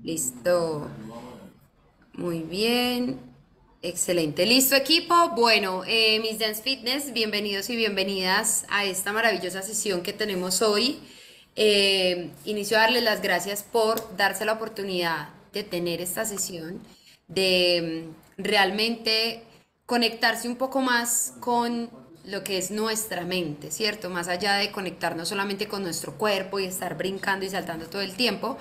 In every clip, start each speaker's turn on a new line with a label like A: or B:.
A: Listo. Muy bien. Excelente. ¿Listo, equipo? Bueno, mis Dance Fitness, bienvenidos y bienvenidas a esta maravillosa sesión que tenemos hoy. Inicio a darles las gracias por darse la oportunidad de tener esta sesión, de realmente conectarse un poco más con lo que es nuestra mente, ¿cierto? Más allá de conectarnos solamente con nuestro cuerpo y estar brincando y saltando todo el tiempo.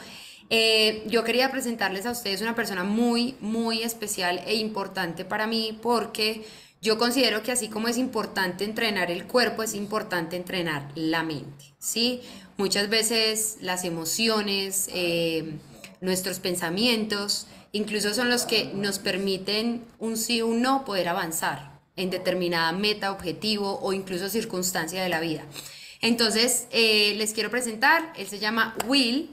A: Yo quería presentarles a ustedes una persona muy, muy especial e importante para mí porque yo considero que así como es importante entrenar el cuerpo, es importante entrenar la mente, ¿sí? Muchas veces las emociones, nuestros pensamientos, incluso son los que nos permiten un sí o un no poder avanzar en determinada meta, objetivo o incluso circunstancia de la vida. Entonces, les quiero presentar, él se llama Will,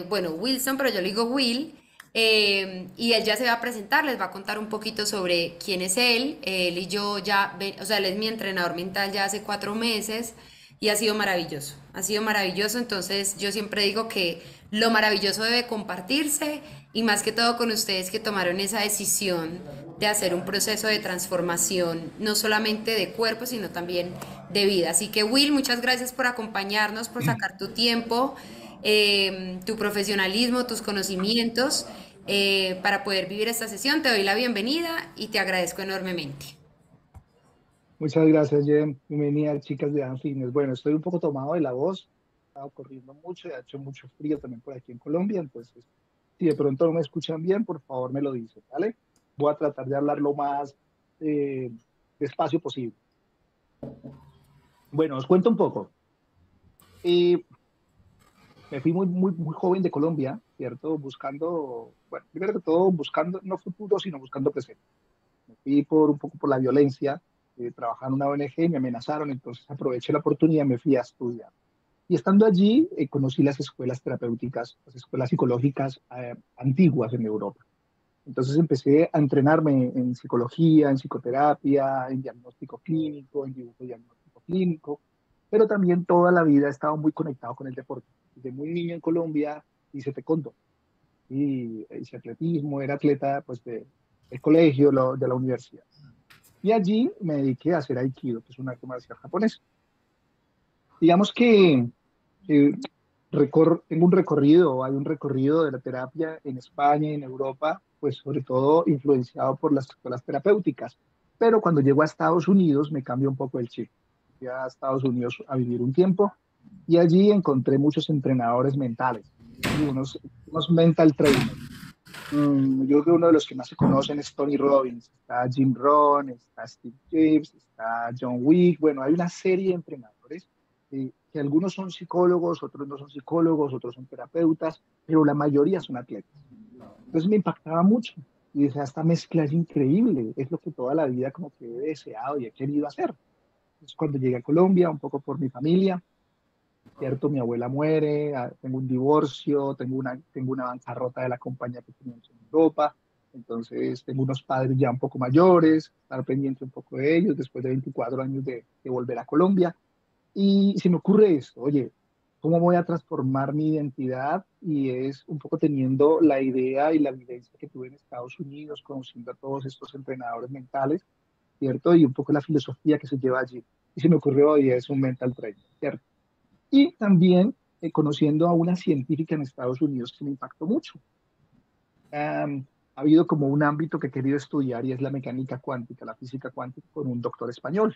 A: bueno, Wilson, pero yo le digo Will, y él ya se va a presentar, les va a contar un poquito sobre quién es él y yo ya, o sea, él es mi entrenador mental ya hace 4 meses y ha sido maravilloso, entonces yo siempre digo que lo maravilloso debe compartirse y más que todo con ustedes que tomaron esa decisión de hacer un proceso de transformación, no solamente de cuerpo, sino también de vida. Así que Will, muchas gracias por acompañarnos, por sacar tu tiempo, tu profesionalismo, tus conocimientos para poder vivir esta sesión. Te doy la bienvenida y te agradezco enormemente.
B: Muchas gracias, Jen. Bienvenida, chicas de Anfines. Bueno, estoy un poco tomado de la voz. He estado corriendo mucho y ha hecho mucho frío también por aquí en Colombia. Entonces, si de pronto no me escuchan bien, por favor me lo dicen, ¿vale? Voy a tratar de hablar lo más eh, despacio posible. Bueno, os cuento un poco. Eh, Me fui muy joven de Colombia, ¿cierto? Buscando, bueno, primero que todo, buscando no futuro, sino buscando presente. Me fui por un poco por la violencia, trabajaba en una ONG y me amenazaron, entonces aproveché la oportunidad y me fui a estudiar. Y estando allí, conocí las escuelas terapéuticas, las escuelas psicológicas antiguas en Europa. Entonces empecé a entrenarme en psicología, en psicoterapia, en diagnóstico clínico, en dibujo diagnóstico clínico, pero también toda la vida he estado muy conectado con el deporte. Desde muy niño en Colombia hice taekwondo y hice atletismo, era atleta pues del colegio, de la universidad. Y allí me dediqué a hacer aikido, que es un arte marcial japonés. Digamos que tengo un recorrido, hay un recorrido de la terapia en España y en Europa, pues sobre todo influenciado por las escuelas terapéuticas. Pero cuando llego a Estados Unidos me cambia un poco el chip. Fui a Estados Unidos a vivir un tiempo y allí encontré muchos entrenadores mentales y unos mental trainers. Yo creo que uno de los que más se conocen es Tony Robbins, está Jim Rohn, está Steve Jobs, está John Wick, bueno, hay una serie de entrenadores que algunos son psicólogos, otros no son psicólogos, otros son terapeutas, pero la mayoría son atletas. Entonces me impactaba mucho y dije, esta mezcla es increíble, es lo que toda la vida como que he deseado y he querido hacer. Entonces cuando llegué a Colombia, un poco por mi familia, ¿cierto? Mi abuela muere, tengo un divorcio, tengo una bancarrota de la compañía que teníamos en Europa, entonces tengo unos padres ya un poco mayores, estar pendiente un poco de ellos después de 24 años de volver a Colombia. Y se me ocurre esto, oye, ¿cómo voy a transformar mi identidad? Y es un poco teniendo la idea y la vivencia que tuve en Estados Unidos, conociendo a todos estos entrenadores mentales, ¿cierto? Y un poco la filosofía que se lleva allí. Y se me ocurrió, oye, es un mental trainer, ¿cierto? Y también conociendo a una científica en Estados Unidos que me impactó mucho. Ha habido como un ámbito que he querido estudiar y es la mecánica cuántica, la física cuántica, con un doctor español,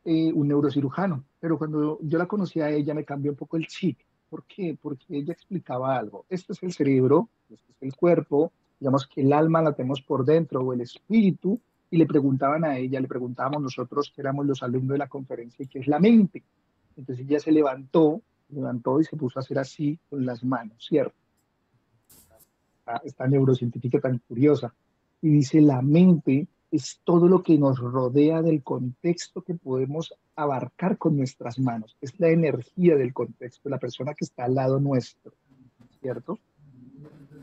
B: un neurocirujano. Pero cuando yo la conocí a ella me cambió un poco el chip. ¿Por qué? Porque ella explicaba algo. Este es el cerebro, este es el cuerpo, digamos que el alma la tenemos por dentro o el espíritu, y le preguntaban a ella, le preguntábamos nosotros que éramos los alumnos de la conferencia, ¿qué es la mente? Entonces ella se levantó y se puso a hacer así con las manos, ¿cierto? Esta neurocientífica tan curiosa. Y dice, la mente es todo lo que nos rodea del contexto que podemos abarcar con nuestras manos. Es la energía del contexto, la persona que está al lado nuestro, ¿cierto?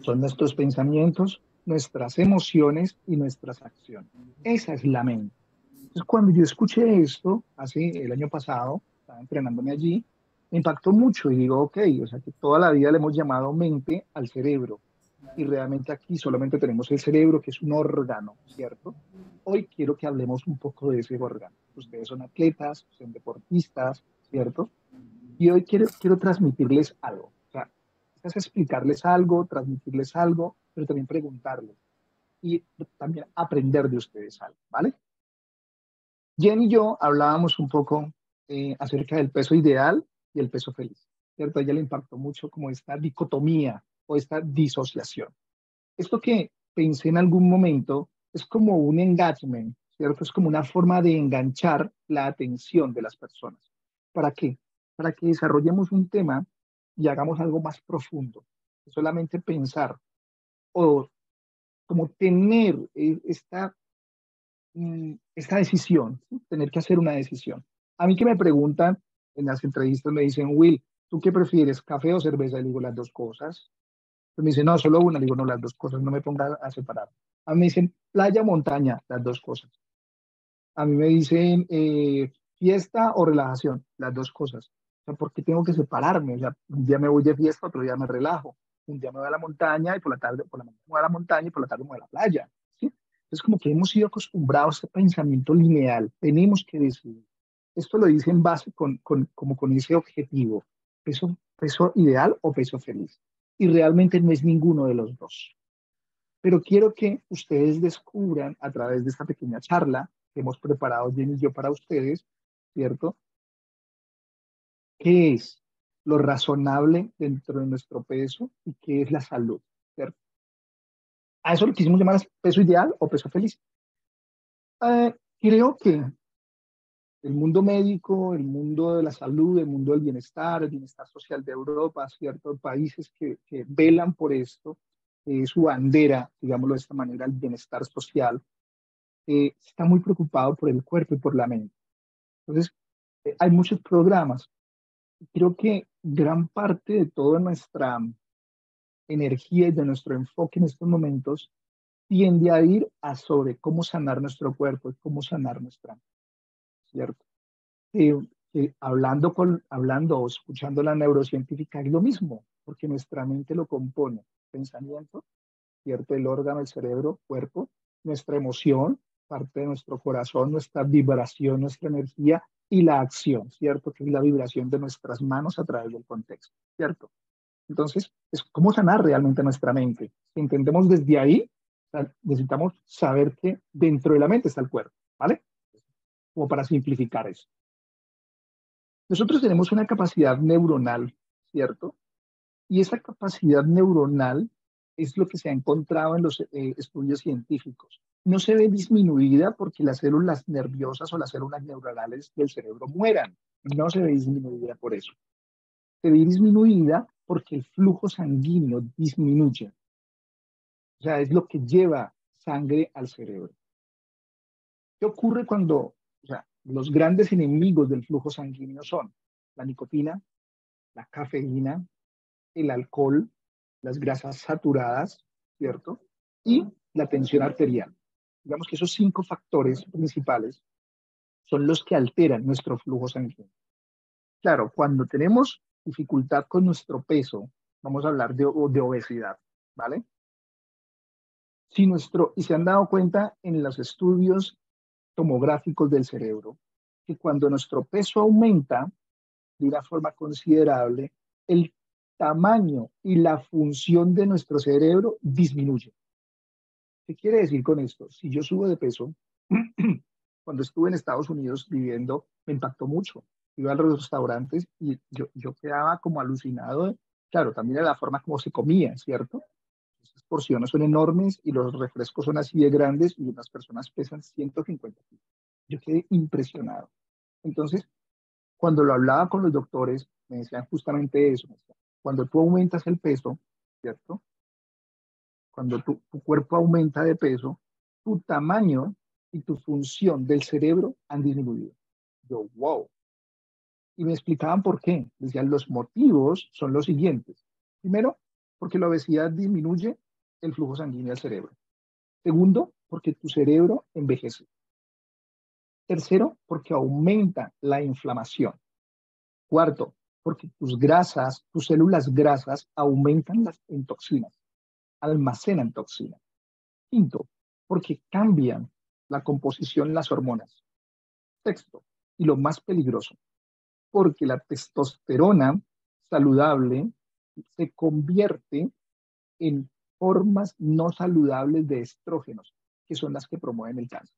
B: Son nuestros pensamientos, nuestras emociones y nuestras acciones. Esa es la mente. Entonces, cuando yo escuché esto, hace el año pasado, estaba entrenándome allí, me impactó mucho y digo, ok, o sea que toda la vida le hemos llamado mente al cerebro y realmente aquí solamente tenemos el cerebro, que es un órgano, ¿cierto? Hoy quiero que hablemos un poco de ese órgano. Ustedes son atletas, son deportistas, ¿cierto? Y hoy quiero transmitirles algo. O sea, es explicarles algo, transmitirles algo, pero también preguntarles y también aprender de ustedes algo, ¿vale? Jen y yo hablábamos un poco acerca del peso ideal y el peso feliz, ¿cierto? A ella le impactó mucho como esta dicotomía o esta disociación. Esto que pensé en algún momento es como un engagement, ¿cierto? Es como una forma de enganchar la atención de las personas. ¿Para qué? Para que desarrollemos un tema y hagamos algo más profundo. Solamente pensar o como tener esta decisión, ¿sí? Tener que hacer una decisión. A mí que me preguntan en las entrevistas, me dicen, Will, ¿tú qué prefieres, café o cerveza? Y digo, las dos cosas. Pues me dicen, no, solo una. Le digo, no, las dos cosas, no me ponga a separar. A mí me dicen, playa, montaña, las dos cosas. A mí me dicen, fiesta o relajación, las dos cosas. O sea, ¿por qué tengo que separarme? O sea, un día me voy de fiesta, otro día me relajo. Un día me voy a la montaña y por la tarde, por la mañana me voy a la montaña y por la tarde me voy a la playa. ¿Sí? Es como que hemos sido acostumbrados a este pensamiento lineal. Tenemos que decidir. Esto lo dice en base como con ese objetivo. Peso ideal o peso feliz. Y realmente no es ninguno de los dos. Pero quiero que ustedes descubran a través de esta pequeña charla que hemos preparado Jenny y yo para ustedes, ¿cierto? ¿Qué es lo razonable dentro de nuestro peso y qué es la salud? ¿Cierto? A eso lo quisimos llamar peso ideal o peso feliz. Creo que el mundo médico, el mundo de la salud, el bienestar social de Europa, ciertos países que velan por esto, su bandera, digámoslo de esta manera, el bienestar social, está muy preocupado por el cuerpo y por la mente. Entonces, hay muchos programas. Creo que gran parte de toda nuestra energía y de nuestro enfoque en estos momentos tiende a ir a sobre cómo sanar nuestro cuerpo y cómo sanar nuestra mente, ¿cierto? Eh, hablando o escuchando la neurocientífica es lo mismo, porque nuestra mente lo compone, pensamiento, ¿cierto? El órgano, el cerebro, cuerpo, nuestra emoción, parte de nuestro corazón, nuestra vibración, nuestra energía y la acción, ¿cierto? Que es la vibración de nuestras manos a través del contexto, ¿cierto? Entonces, es cómo sanar realmente nuestra mente. Si entendemos desde ahí, necesitamos saber que dentro de la mente está el cuerpo, ¿vale? Como para simplificar eso. Nosotros tenemos una capacidad neuronal, ¿cierto? Y esa capacidad neuronal es lo que se ha encontrado en los estudios científicos. No se ve disminuida porque las células nerviosas o las células neuronales del cerebro mueran. No se ve disminuida por eso. Se ve disminuida porque el flujo sanguíneo disminuye. O sea, es lo que lleva sangre al cerebro. ¿Qué ocurre cuando, o sea, los grandes enemigos del flujo sanguíneo son la nicotina, la cafeína, el alcohol, las grasas saturadas, ¿cierto? Y la tensión arterial. Digamos que esos 5 factores principales son los que alteran nuestro flujo sanguíneo. Claro, cuando tenemos dificultad con nuestro peso, vamos a hablar de obesidad, ¿vale? Y se han dado cuenta en los estudios tomográficos del cerebro que cuando nuestro peso aumenta de una forma considerable, el tamaño y la función de nuestro cerebro disminuye. ¿Qué quiere decir con esto? Si yo subo de peso, cuando estuve en Estados Unidos viviendo, me impactó mucho. Iba a los restaurantes y yo quedaba como alucinado. Claro, también de la forma como se comía, ¿cierto? Esas porciones son enormes y los refrescos son así de grandes y las personas pesan 150 kilos. Yo quedé impresionado. Entonces, cuando lo hablaba con los doctores, me decían justamente eso. Cuando tú aumentas el peso, ¿cierto? Cuando tu cuerpo aumenta de peso, tu tamaño y tu función del cerebro han disminuido. Yo, wow. Y me explicaban por qué. Decían, los motivos son los siguientes. Primero, porque la obesidad disminuye el flujo sanguíneo al cerebro. Segundo, porque tu cerebro envejece. Tercero, porque aumenta la inflamación. Cuarto, porque tus grasas, tus células grasas aumentan en toxinas, almacenan toxinas. Quinto, porque cambian la composición de las hormonas. Sexto, y lo más peligroso, porque la testosterona saludable se convierte en formas no saludables de estrógenos, que son las que promueven el cáncer.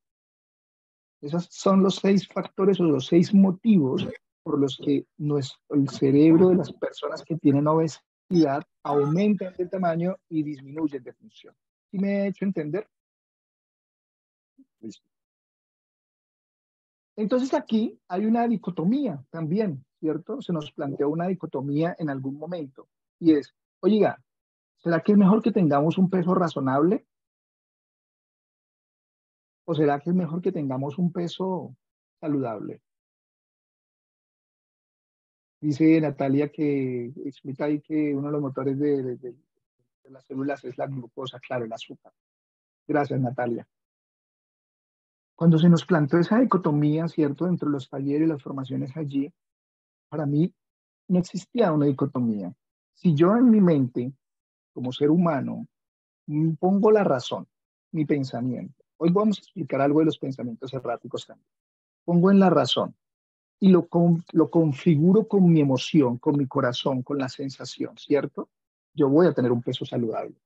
B: Esos son los 6 factores o los 6 motivos por los que el cerebro de las personas que tienen obesidad aumenta de tamaño y disminuye de función. ¿Sí me he hecho entender? Listo. Entonces aquí hay una dicotomía también, ¿cierto? Se nos planteó una dicotomía en algún momento y es, oiga, ¿será que es mejor que tengamos un peso razonable o será que es mejor que tengamos un peso saludable? Dice Natalia que explica ahí que uno de los motores de las células es la glucosa, claro, el azúcar. Gracias, Natalia. Cuando se nos planteó esa dicotomía, ¿cierto? Entre los talleres y las formaciones allí, para mí no existía una dicotomía. Si yo en mi mente, como ser humano, pongo la razón, mi pensamiento, hoy vamos a explicar algo de los pensamientos erráticos también, pongo en la razón y lo configuro con mi emoción, con mi corazón, con la sensación, ¿cierto? Yo voy a tener un peso saludable.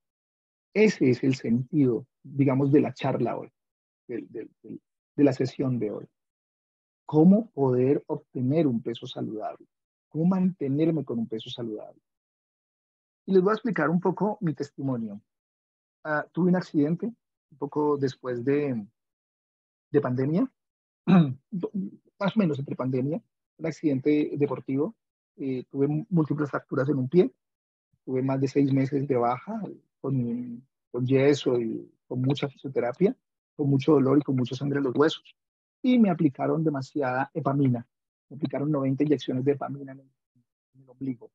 B: Ese es el sentido, digamos, de la charla hoy, de la sesión de hoy. ¿Cómo poder obtener un peso saludable? ¿Cómo mantenerme con un peso saludable? Y les voy a explicar un poco mi testimonio. Tuve un accidente un poco después de pandemia, más o menos entre pandemia, un accidente deportivo. Tuve múltiples fracturas en un pie, tuve más de 6 meses de baja con yeso y con mucha fisioterapia, con mucho dolor y con mucha sangre en los huesos. Y me aplicaron demasiada epamina, me aplicaron 90 inyecciones de epamina en el ombligo.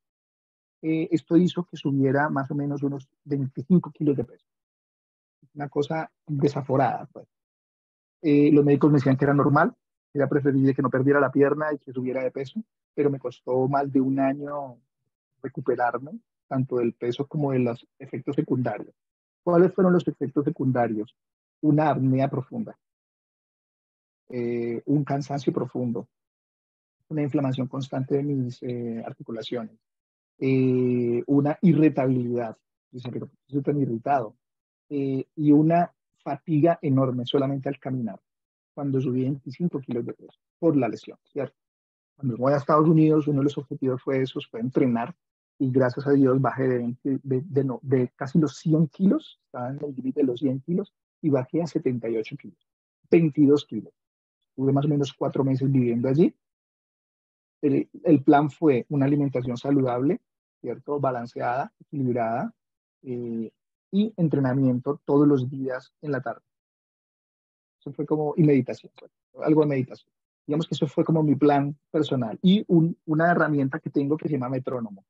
B: Esto hizo que subiera más o menos unos 25 kilos de peso, una cosa desaforada, pues. Los médicos me decían que era normal, era preferible que no perdiera la pierna y que subiera de peso, pero me costó más de un año recuperarme, tanto del peso como de los efectos secundarios. ¿Cuáles fueron los efectos secundarios? Una apnea profunda, un cansancio profundo, una inflamación constante de mis articulaciones, una irritabilidad, dice, pero estoy tan irritado, y una fatiga enorme solamente al caminar, cuando subí 25 kilos de peso por la lesión, ¿cierto? Cuando voy a Estados Unidos, uno de los objetivos fue esos, fue entrenar, y gracias a Dios bajé de casi los 100 kilos, estaba en el límite de los 100 kilos, y bajé a 78 kilos, 22 kilos. Tuve más o menos 4 meses viviendo allí. El plan fue una alimentación saludable, ¿cierto? Balanceada, equilibrada, eh, y entrenamiento todos los días en la tarde. Eso fue como, y meditación, pues, algo de meditación. Digamos que eso fue como mi plan personal. Y una herramienta que tengo que se llama metrónomo.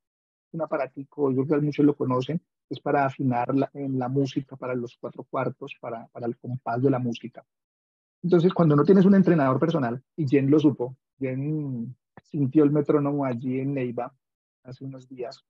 B: Un aparatico, yo creo que muchos lo conocen, es para afinar en la música, para los 4 cuartos, para el compás de la música. Entonces, cuando no tienes un entrenador personal, y Jen lo supo, Jen sintió el metrónomo allí en Neiva hace unos días,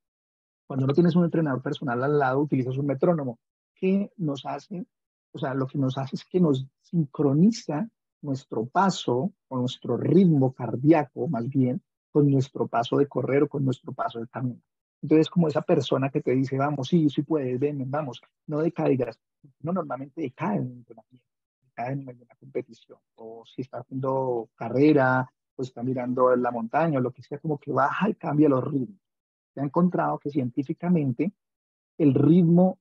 B: cuando no tienes un entrenador personal al lado, utilizas un metrónomo que nos hace, o sea, lo que nos hace es que nos sincroniza nuestro paso o nuestro ritmo cardíaco, más bien, con nuestro paso de correr o con nuestro paso de caminar. Entonces, como esa persona que te dice, vamos, sí, sí puedes, ven, vamos, no decaigas. No, normalmente decae en un entrenamiento, decae en una competición, o si está haciendo carrera, o está mirando la montaña, o lo que sea, como que baja y cambia los ritmos. Se ha encontrado que científicamente el ritmo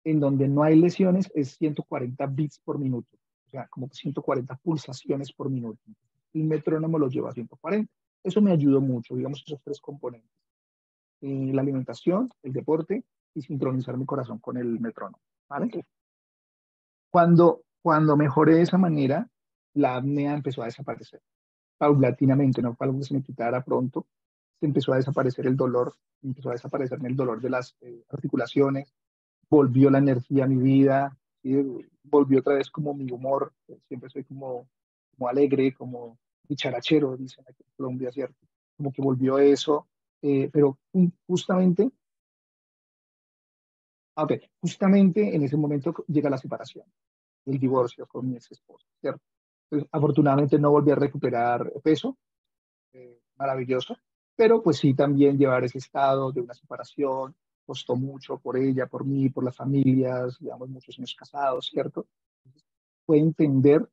B: en donde no hay lesiones es 140 bits por minuto, o sea, como 140 pulsaciones por minuto. El metrónomo lo lleva a 140. Eso me ayudó mucho, digamos, esos 3 componentes. La alimentación, el deporte y sincronizar mi corazón con el metrónomo. ¿Vale? Cuando mejoré de esa manera, la apnea empezó a desaparecer paulatinamente, no fue algo que se me quitara pronto, se empezó a desaparecer el dolor, empezó a desaparecerme el dolor de las articulaciones, volvió la energía a mi vida, ¿sí? Volvió otra vez como mi humor, siempre soy como alegre, como dicharachero, dicen aquí en Colombia, ¿cierto? Como que volvió eso, pero justamente, justamente en ese momento llega la separación, el divorcio con mi ex esposa, ¿cierto? Entonces, afortunadamente no volví a recuperar peso, maravilloso, pero pues sí también llevar ese estado de una separación costó mucho por ella, por mí, por las familias, digamos, muchos años casados, ¿cierto? Fue entender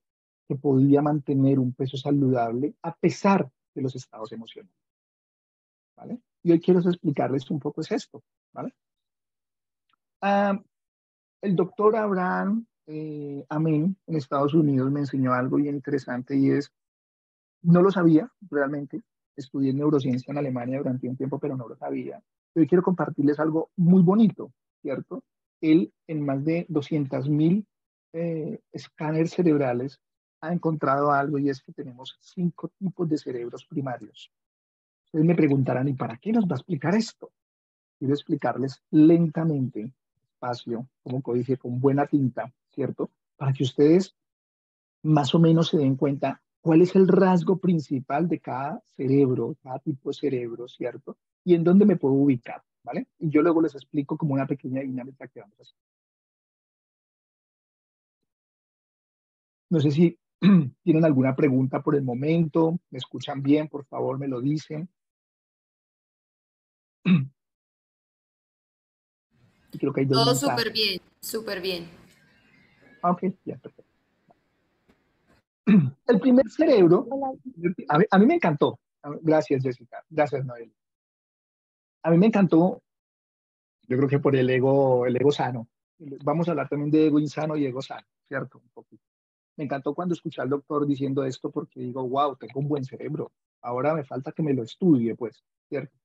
B: que podía mantener un peso saludable a pesar de los estados emocionales, ¿vale? Y hoy quiero explicarles un poco es esto, ¿vale? Ah, el doctor Abraham Amen en Estados Unidos me enseñó algo bien interesante y es, no lo sabía realmente, estudié neurociencia en Alemania durante un tiempo, pero no lo sabía. Hoy quiero compartirles algo muy bonito, ¿cierto? Él en más de 200.000 escáneres cerebrales ha encontrado algo y es que tenemos 5 tipos de cerebros primarios. Ustedes me preguntarán, ¿y para qué nos va a explicar esto? Quiero explicarles lentamente, despacio, como codice, con buena tinta, ¿cierto? Para que ustedes más o menos se den cuenta cuál es el rasgo principal de cada cerebro, cada tipo de cerebro, ¿cierto? Y en dónde me puedo ubicar, ¿vale? Y yo luego les explico como una pequeña dinámica que vamos a hacer. No sé si tienen alguna pregunta por el momento, me escuchan bien, por favor, me lo dicen. Y creo que hay dos
A: Todo súper
B: mensajes.
A: bien, súper bien.
B: Ah, ok, ya, perfecto. El primer cerebro,
C: Hola,
B: a mí me encantó. Gracias, Jessica. Gracias, Noel. A mí me encantó, yo creo que por el ego sano. Vamos a hablar también de ego insano y ego sano, ¿cierto? Un poquito. Me encantó cuando escuché al doctor diciendo esto porque digo, wow, tengo un buen cerebro. Ahora me falta que me lo estudie, pues, ¿cierto?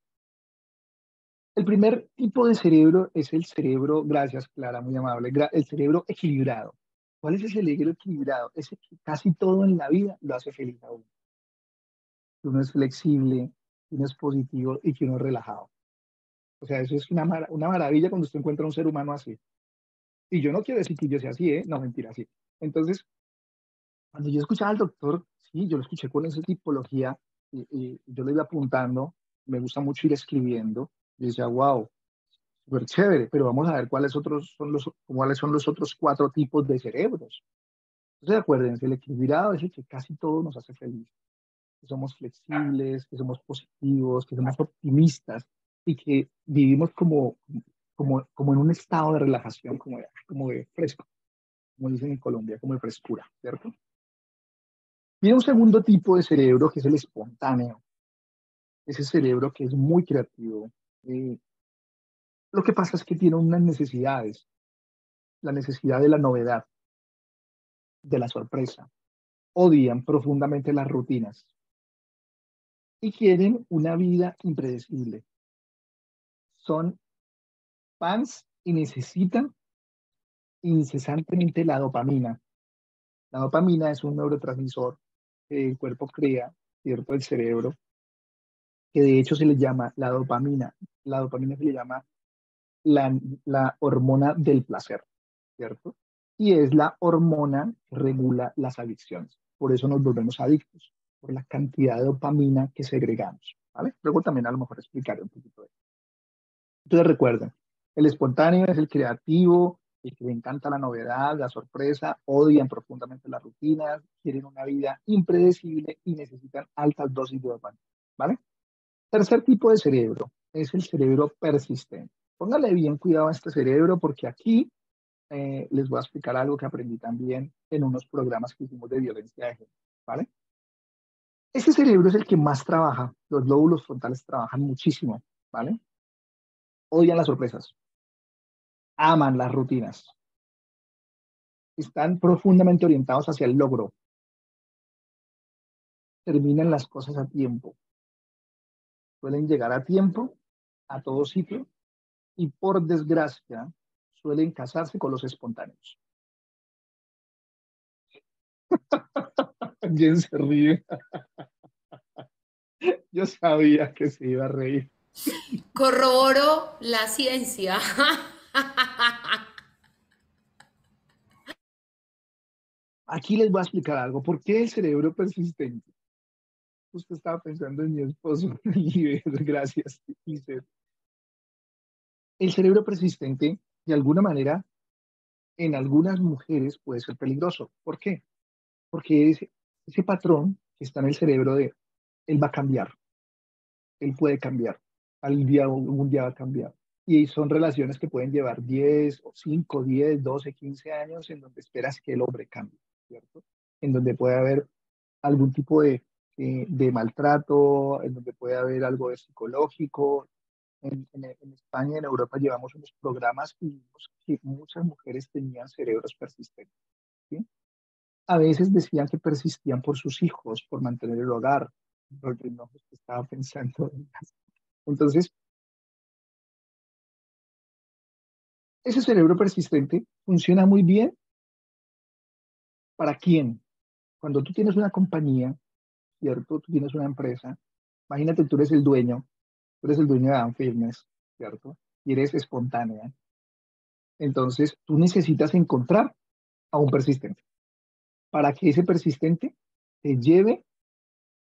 B: El primer tipo de cerebro es el cerebro, gracias Clara, muy amable, el cerebro equilibrado. ¿Cuál es ese cerebro equilibrado? Ese que casi todo en la vida lo hace feliz a uno. Que uno es flexible, que uno es positivo y que uno es relajado. O sea, eso es una maravilla cuando usted encuentra un ser humano así. Y yo no quiero decir que yo sea así, ¿eh? No, mentira, sí. Entonces, cuando yo escuchaba al doctor, sí, yo lo escuché con esa tipología y yo lo iba apuntando, me gusta mucho ir escribiendo, y decía, wow, súper chévere, pero vamos a ver cuáles son los otros 4 tipos de cerebros. Entonces, acuérdense, el equilibrado es el que casi todo nos hace feliz, que somos flexibles, que somos positivos, que somos optimistas y que vivimos como en un estado de relajación, como de fresco, como dicen en Colombia, como de frescura, ¿cierto? Tiene un segundo tipo de cerebro que es el espontáneo, ese cerebro que es muy creativo. Eh, lo que pasa es que tiene unas necesidades, la necesidad de la novedad, de la sorpresa. Odian profundamente las rutinas y quieren una vida impredecible. Son fans y necesitan incesantemente la dopamina. La dopamina es un neurotransmisor que el cuerpo crea, ¿cierto? El cerebro, que de hecho se le llama la dopamina. La dopamina se le llama la, la hormona del placer, ¿cierto? Y es la hormona que regula las adicciones. Por eso nos volvemos adictos, por la cantidad de dopamina que segregamos, ¿vale? Luego también a lo mejor explicaré un poquito de eso. Entonces recuerden, el espontáneo es el creativo, el que le encanta la novedad, la sorpresa, odian profundamente las rutinas, quieren una vida impredecible y necesitan altas dosis de dopamina, ¿vale? Tercer tipo de cerebro es el cerebro persistente. Póngale bien cuidado a este cerebro porque aquí les voy a explicar algo que aprendí también en unos programas que hicimos de violencia de género, ¿vale? Este cerebro es el que más trabaja, los lóbulos frontales trabajan muchísimo, ¿vale? Odian las sorpresas, aman las rutinas, están profundamente orientados hacia el logro, terminan las cosas a tiempo, suelen llegar a tiempo a todo sitio y por desgracia suelen casarse con los espontáneos. ¿Quién se ríe? Yo sabía que se iba a reír.
A: Corroboro la ciencia.
B: Aquí les voy a explicar algo. ¿Por qué el cerebro persistente? Usted estaba pensando en mi esposo. Y gracias. Dice, el cerebro persistente, de alguna manera, en algunas mujeres puede ser peligroso. ¿Por qué? Porque ese patrón que está en el cerebro de él va a cambiar, él puede cambiar, algún día va a cambiar. Y son relaciones que pueden llevar 10, o 5, 10, 12, 15 años en donde esperas que el hombre cambie, ¿cierto? En donde puede haber algún tipo de maltrato, en donde puede haber algo de psicológico. En España, en Europa, llevamos unos programas y vimos que muchas mujeres tenían cerebros persistentes, ¿sí? A veces decían que persistían por sus hijos, por mantener el hogar, porque no estaba pensando. Entonces, ese cerebro persistente funciona muy bien para quién. Cuando tú tienes una compañía, ¿cierto? Tú tienes una empresa, imagínate, tú eres el dueño de Dan Fitness, ¿cierto? Y eres espontánea. Entonces, tú necesitas encontrar a un persistente para que ese persistente te lleve,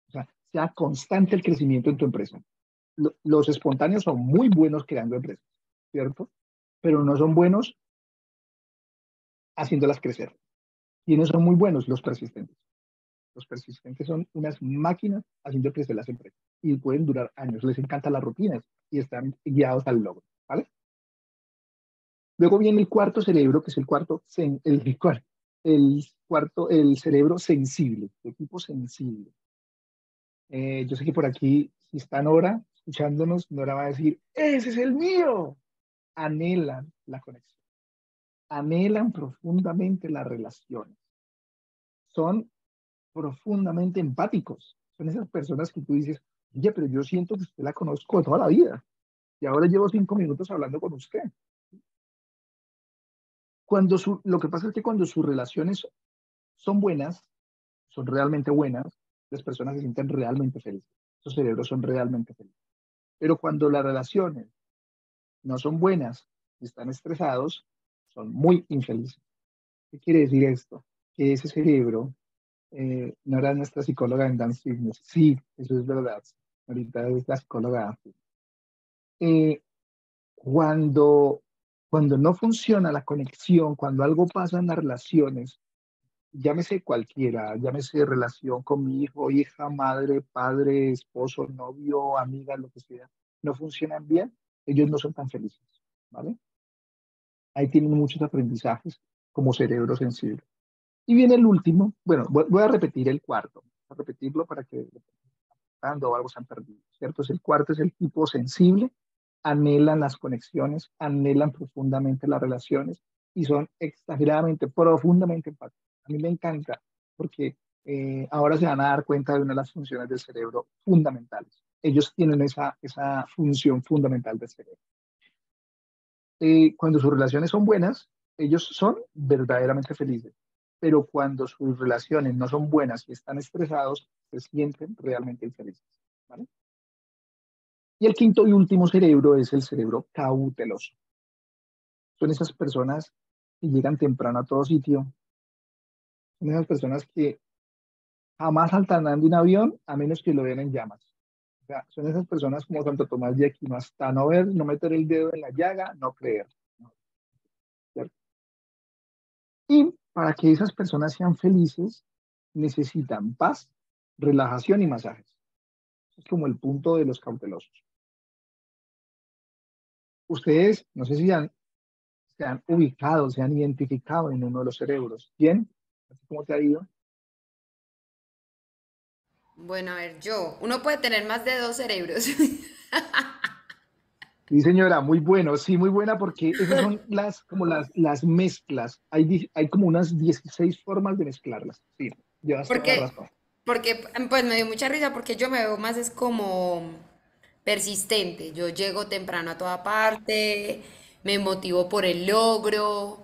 B: o sea, sea constante el crecimiento en tu empresa. Los espontáneos son muy buenos creando empresas, ¿cierto? Pero no son buenos haciéndolas crecer. ¿Quiénes son muy buenos? Los persistentes. Los persistentes son unas máquinas haciendo crecer las empresas y pueden durar años. Les encantan las rutinas y están guiados al logro, ¿vale? Luego viene el cuarto cerebro, que es el cerebro sensible, de tipo sensible. Yo sé que por aquí, si está Nora escuchándonos, Nora va a decir, ese es el mío. Anhelan la conexión, anhelan profundamente las relaciones, son profundamente empáticos, son esas personas que tú dices, oye, pero yo siento que usted la conozco de toda la vida y ahora llevo 5 minutos hablando con usted. Lo que pasa es que cuando sus relaciones son buenas, son realmente buenas, las personas se sienten realmente felices, sus cerebros son realmente felices. Pero cuando las relaciones no son buenas y están estresados, son muy infelices. ¿Qué quiere decir esto? Que ese cerebro, no era nuestra psicóloga en Dance Fitness. Sí, eso es verdad. Ahorita es la psicóloga. Eh, cuando, cuando no funciona la conexión, cuando algo pasa en las relaciones, llámese cualquiera, llámese relación con mi hijo, hija, madre, padre, esposo, novio, amiga, lo que sea, no funcionan bien, ellos no son tan felices, ¿vale? Ahí tienen muchos aprendizajes como cerebro sensible. Y viene el último, bueno, voy a repetir el cuarto, a repetirlo para que o algo se han perdido, ¿cierto? El cuarto es el tipo sensible, anhelan las conexiones, anhelan profundamente las relaciones y son exageradamente, profundamente empáticos. A mí me encanta porque ahora se van a dar cuenta de una de las funciones del cerebro fundamentales. Ellos tienen esa función fundamental del cerebro. Cuando sus relaciones son buenas, ellos son verdaderamente felices. Pero cuando sus relaciones no son buenas y están estresados, se sienten realmente infelices, ¿vale? Y el quinto y último cerebro es el cerebro cauteloso. Son esas personas que llegan temprano a todo sitio. Son esas personas que jamás saltarán de un avión a menos que lo vean en llamas. O sea, son esas personas como Santo Tomás de Aquino, hasta no ver, no meter el dedo en la llaga, no creer. ¿Cierto? Y para que esas personas sean felices, necesitan paz, relajación y masajes. Es como el punto de los cautelosos. Ustedes, no sé si se han ubicado, se han identificado en uno de los cerebros. ¿Quién? ¿Cómo te ha ido?
A: Bueno, a ver, uno puede tener más de dos cerebros.
B: Sí, señora, muy bueno, sí, muy buena porque esas son como las mezclas. Hay como unas 16 formas de mezclarlas. Sí, llevas toda la
A: Porque,
B: razón.
A: porque, pues me dio mucha risa porque yo me veo más es como persistente. Yo llego temprano a toda parte, me motivo por el logro,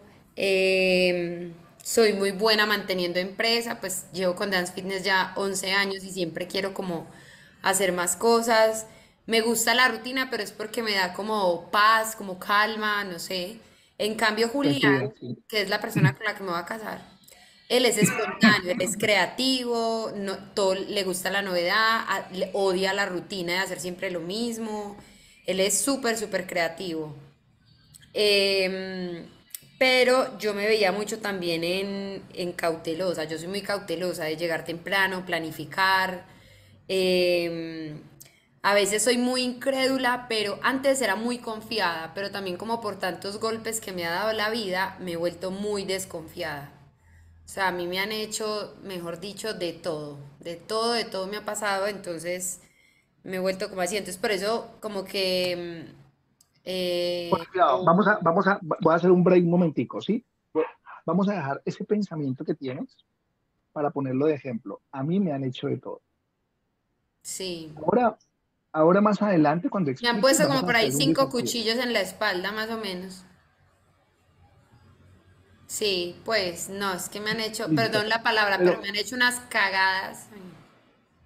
A: soy muy buena manteniendo empresa, pues llevo con Dance Fitness ya 11 años y siempre quiero como hacer más cosas. Me gusta la rutina, pero es porque me da como paz, como calma, no sé. En cambio, Julián,
B: Tranquilidad, sí.
A: que es la persona con la que me voy a casar, Él es espontáneo, él es creativo, no, todo le gusta la novedad, odia la rutina de hacer siempre lo mismo. Él es súper, súper creativo. Em, pero yo me veía mucho también en cautelosa. Yo soy muy cautelosa de llegar temprano, planificar. em, a veces soy muy incrédula, pero antes era muy confiada, pero también como por tantos golpes que me ha dado la vida, me he vuelto muy desconfiada. O sea, a mí me han hecho, mejor dicho, de todo, de todo me ha pasado, entonces me he vuelto como así. Entonces, por eso, como que
B: Cuidado, voy a hacer un break un momentico, ¿sí? Vamos a dejar ese pensamiento que tienes para ponerlo de ejemplo. A mí me han hecho de todo.
A: sí.
B: Ahora, ahora más adelante, cuando
A: Me han
B: explique,
A: puesto
B: vamos
A: como
B: a
A: por ahí
B: hacer un
A: 5
B: desafío.
A: cuchillos en la espalda, más o menos. Sí, pues, no, es que me han hecho,
B: Listo.
A: perdón la palabra, pero me
B: Pero,
A: han hecho unas cagadas.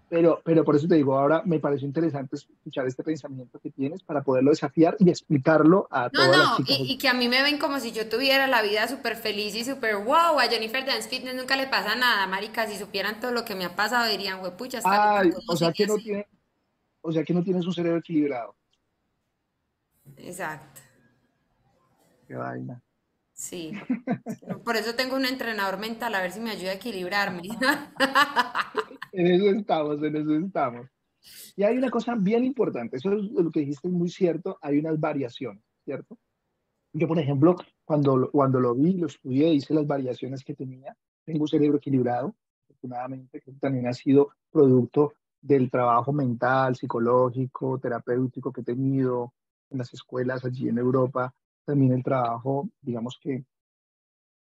B: pero por eso te digo, ahora me pareció interesante escuchar este pensamiento que tienes para poderlo desafiar y explicarlo a
A: No,
B: todas las
A: no,
B: chicas.
A: y que a mí me ven como si yo tuviera la vida súper feliz y súper wow, a Jennifer Dance Fitness nunca le pasa nada, marica, si supieran todo lo que me ha pasado dirían, pucha, está loca,
B: Ay,
A: ¿cómo sigue así?
B: o sea que no tienes un cerebro equilibrado.
A: Exacto,
B: Qué vaina.
A: sí. No, por eso tengo un entrenador mental, a ver si me ayuda a equilibrarme.
B: En eso estamos, en eso estamos. Y hay una cosa bien importante, eso es lo que dijiste es muy cierto, hay unas variaciones, ¿cierto? Yo, por ejemplo, cuando lo vi, lo estudié, hice las variaciones que tenía, tengo un cerebro equilibrado, afortunadamente, que también ha sido producto del trabajo mental, psicológico, terapéutico que he tenido en las escuelas allí en Europa, también el trabajo, digamos que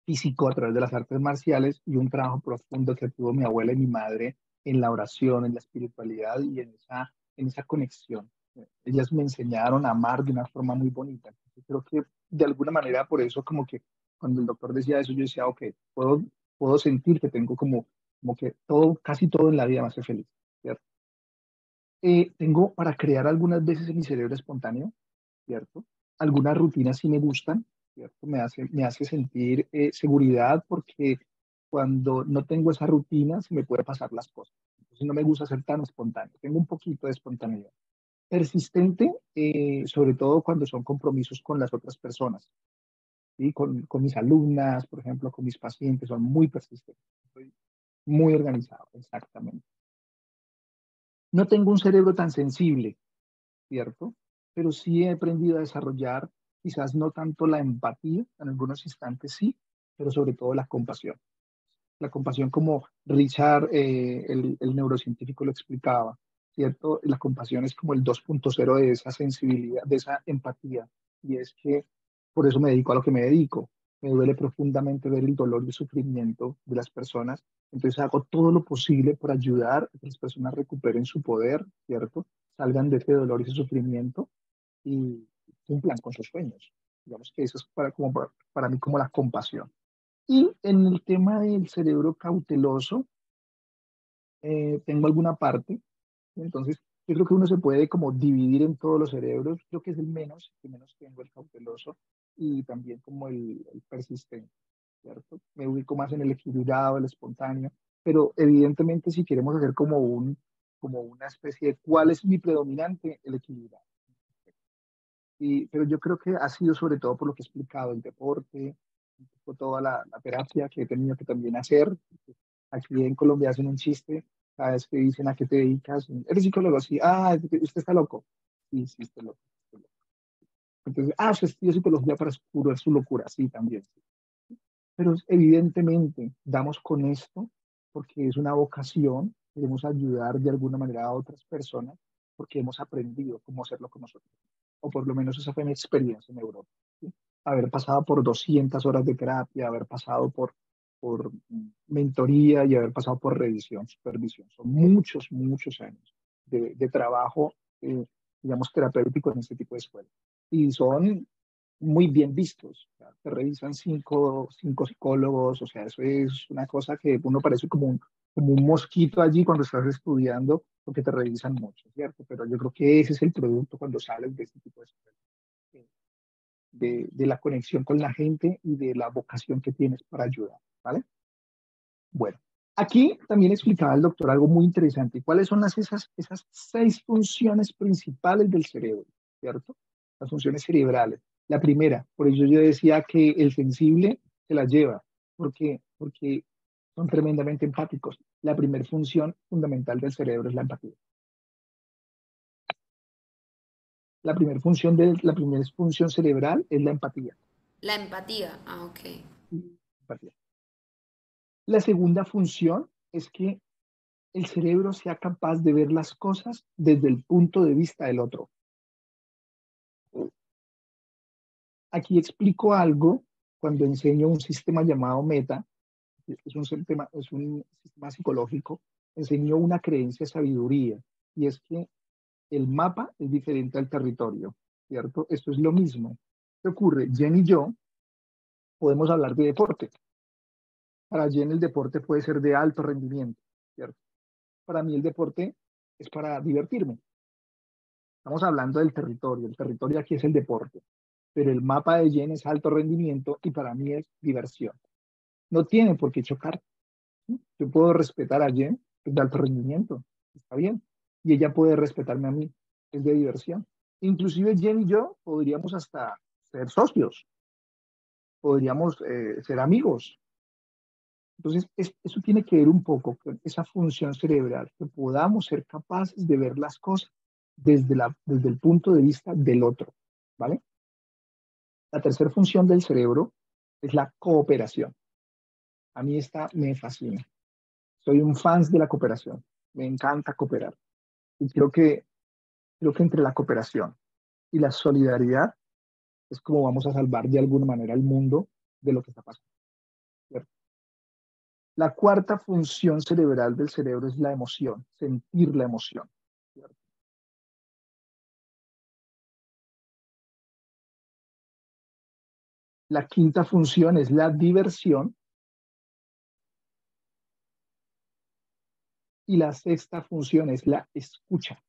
B: físico a través de las artes marciales y un trabajo profundo que tuvo mi abuela y mi madre en la oración, en la espiritualidad y en esa conexión. Ellas me enseñaron a amar de una forma muy bonita. Entonces, creo que de alguna manera por eso como que cuando el doctor decía eso, yo decía, ok, puedo sentir que tengo como que todo, casi todo en la vida me hace feliz, ¿cierto? Tengo para crear algunas veces en mi cerebro espontáneo, ¿cierto? Algunas rutinas sí me gustan, ¿cierto? Me hace sentir seguridad porque cuando no tengo esa rutina se me puede pasar las cosas. Entonces no me gusta ser tan espontáneo. Tengo un poquito de espontaneidad. Persistente, sobre todo cuando son compromisos con las otras personas, ¿sí? Con mis alumnas, por ejemplo, con mis pacientes, son muy persistentes. Soy muy organizado, exactamente. No tengo un cerebro tan sensible, ¿cierto? Pero sí he aprendido a desarrollar quizás no tanto la empatía, en algunos instantes sí, pero sobre todo la compasión. La compasión como Richard, el neurocientífico, lo explicaba, ¿cierto? La compasión es como el 2.0 de esa sensibilidad, de esa empatía. Y es que por eso me dedico a lo que me dedico. Me duele profundamente ver el dolor y el sufrimiento de las personas. Entonces hago todo lo posible por ayudar a que las personas recuperen su poder, ¿cierto? Salgan de ese dolor y ese sufrimiento y cumplan con sus sueños. Digamos que eso es para mí como la compasión. Y en el tema del cerebro cauteloso, tengo alguna parte, entonces yo creo que uno se puede como dividir en todos los cerebros, creo que es el que menos tengo, el cauteloso, y también como el persistente, ¿cierto? Me ubico más en el equilibrado, el espontáneo, pero evidentemente si queremos hacer como una especie de cuál es mi predominante, el equilibrado. Pero yo creo que ha sido sobre todo por lo que he explicado, el deporte, un poco toda la terapia que he tenido que también hacer. Aquí en Colombia hacen un chiste, cada vez que dicen a qué te dedicas, eres psicólogo, sí, usted está loco. Sí, sí, estoy loco. Estoy loco. Entonces, usted estudia psicología para curar su locura, sí, también. Sí. Pero evidentemente damos con esto porque es una vocación, queremos ayudar de alguna manera a otras personas porque hemos aprendido cómo hacerlo con nosotros. O por lo menos esa fue mi experiencia en Europa. ¿Sí? Haber pasado por 200 horas de terapia, haber pasado por mentoría y haber pasado por revisión, supervisión. Son muchos, muchos años de trabajo, digamos, terapéutico en este tipo de escuelas. Y son muy bien vistos. O sea, te revisan cinco psicólogos, o sea, eso es una cosa que uno parece como un mosquito allí cuando estás estudiando, porque te revisan mucho, ¿cierto? Pero yo creo que ese es el producto cuando sales de este tipo de escuelas, de la conexión con la gente y de la vocación que tienes para ayudar, ¿vale? Bueno, aquí también explicaba el doctor algo muy interesante. ¿Cuáles son esas 6 funciones principales del cerebro? ¿Cierto? Las funciones cerebrales. La primera, por eso yo decía que el sensible se la lleva, porque son tremendamente empáticos. La primera función fundamental del cerebro es la empatía. La primera función cerebral es la empatía.
A: La empatía. Ah, ok.
B: Empatía. La segunda función es que el cerebro sea capaz de ver las cosas desde el punto de vista del otro. Aquí explico algo cuando enseño un sistema llamado Meta, es un sistema psicológico, enseño una creencia sabiduría, y es que el mapa es diferente al territorio, ¿cierto? Esto es lo mismo. ¿Qué ocurre? Jen y yo podemos hablar de deporte. Para Jen el deporte puede ser de alto rendimiento, ¿cierto? Para mí el deporte es para divertirme. Estamos hablando del territorio. El territorio aquí es el deporte, pero el mapa de Jen es alto rendimiento y para mí es diversión. No tiene por qué chocar. ¿Sí? Yo puedo respetar a Jen, es de alto rendimiento, está bien. Y ella puede respetarme a mí, es de diversión. Inclusive Jen y yo podríamos hasta ser socios, podríamos ser amigos. Entonces, eso tiene que ver un poco con esa función cerebral, que podamos ser capaces de ver las cosas desde el punto de vista del otro, ¿vale? La tercera función del cerebro es la cooperación. A mí esta me fascina. Soy un fan de la cooperación. Me encanta cooperar. Y creo que entre la cooperación y la solidaridad es como vamos a salvar de alguna manera el mundo de lo que está pasando, ¿cierto? La cuarta función cerebral del cerebro es la emoción, sentir la emoción, ¿cierto? La quinta función es la diversión y la sexta función es la escucha.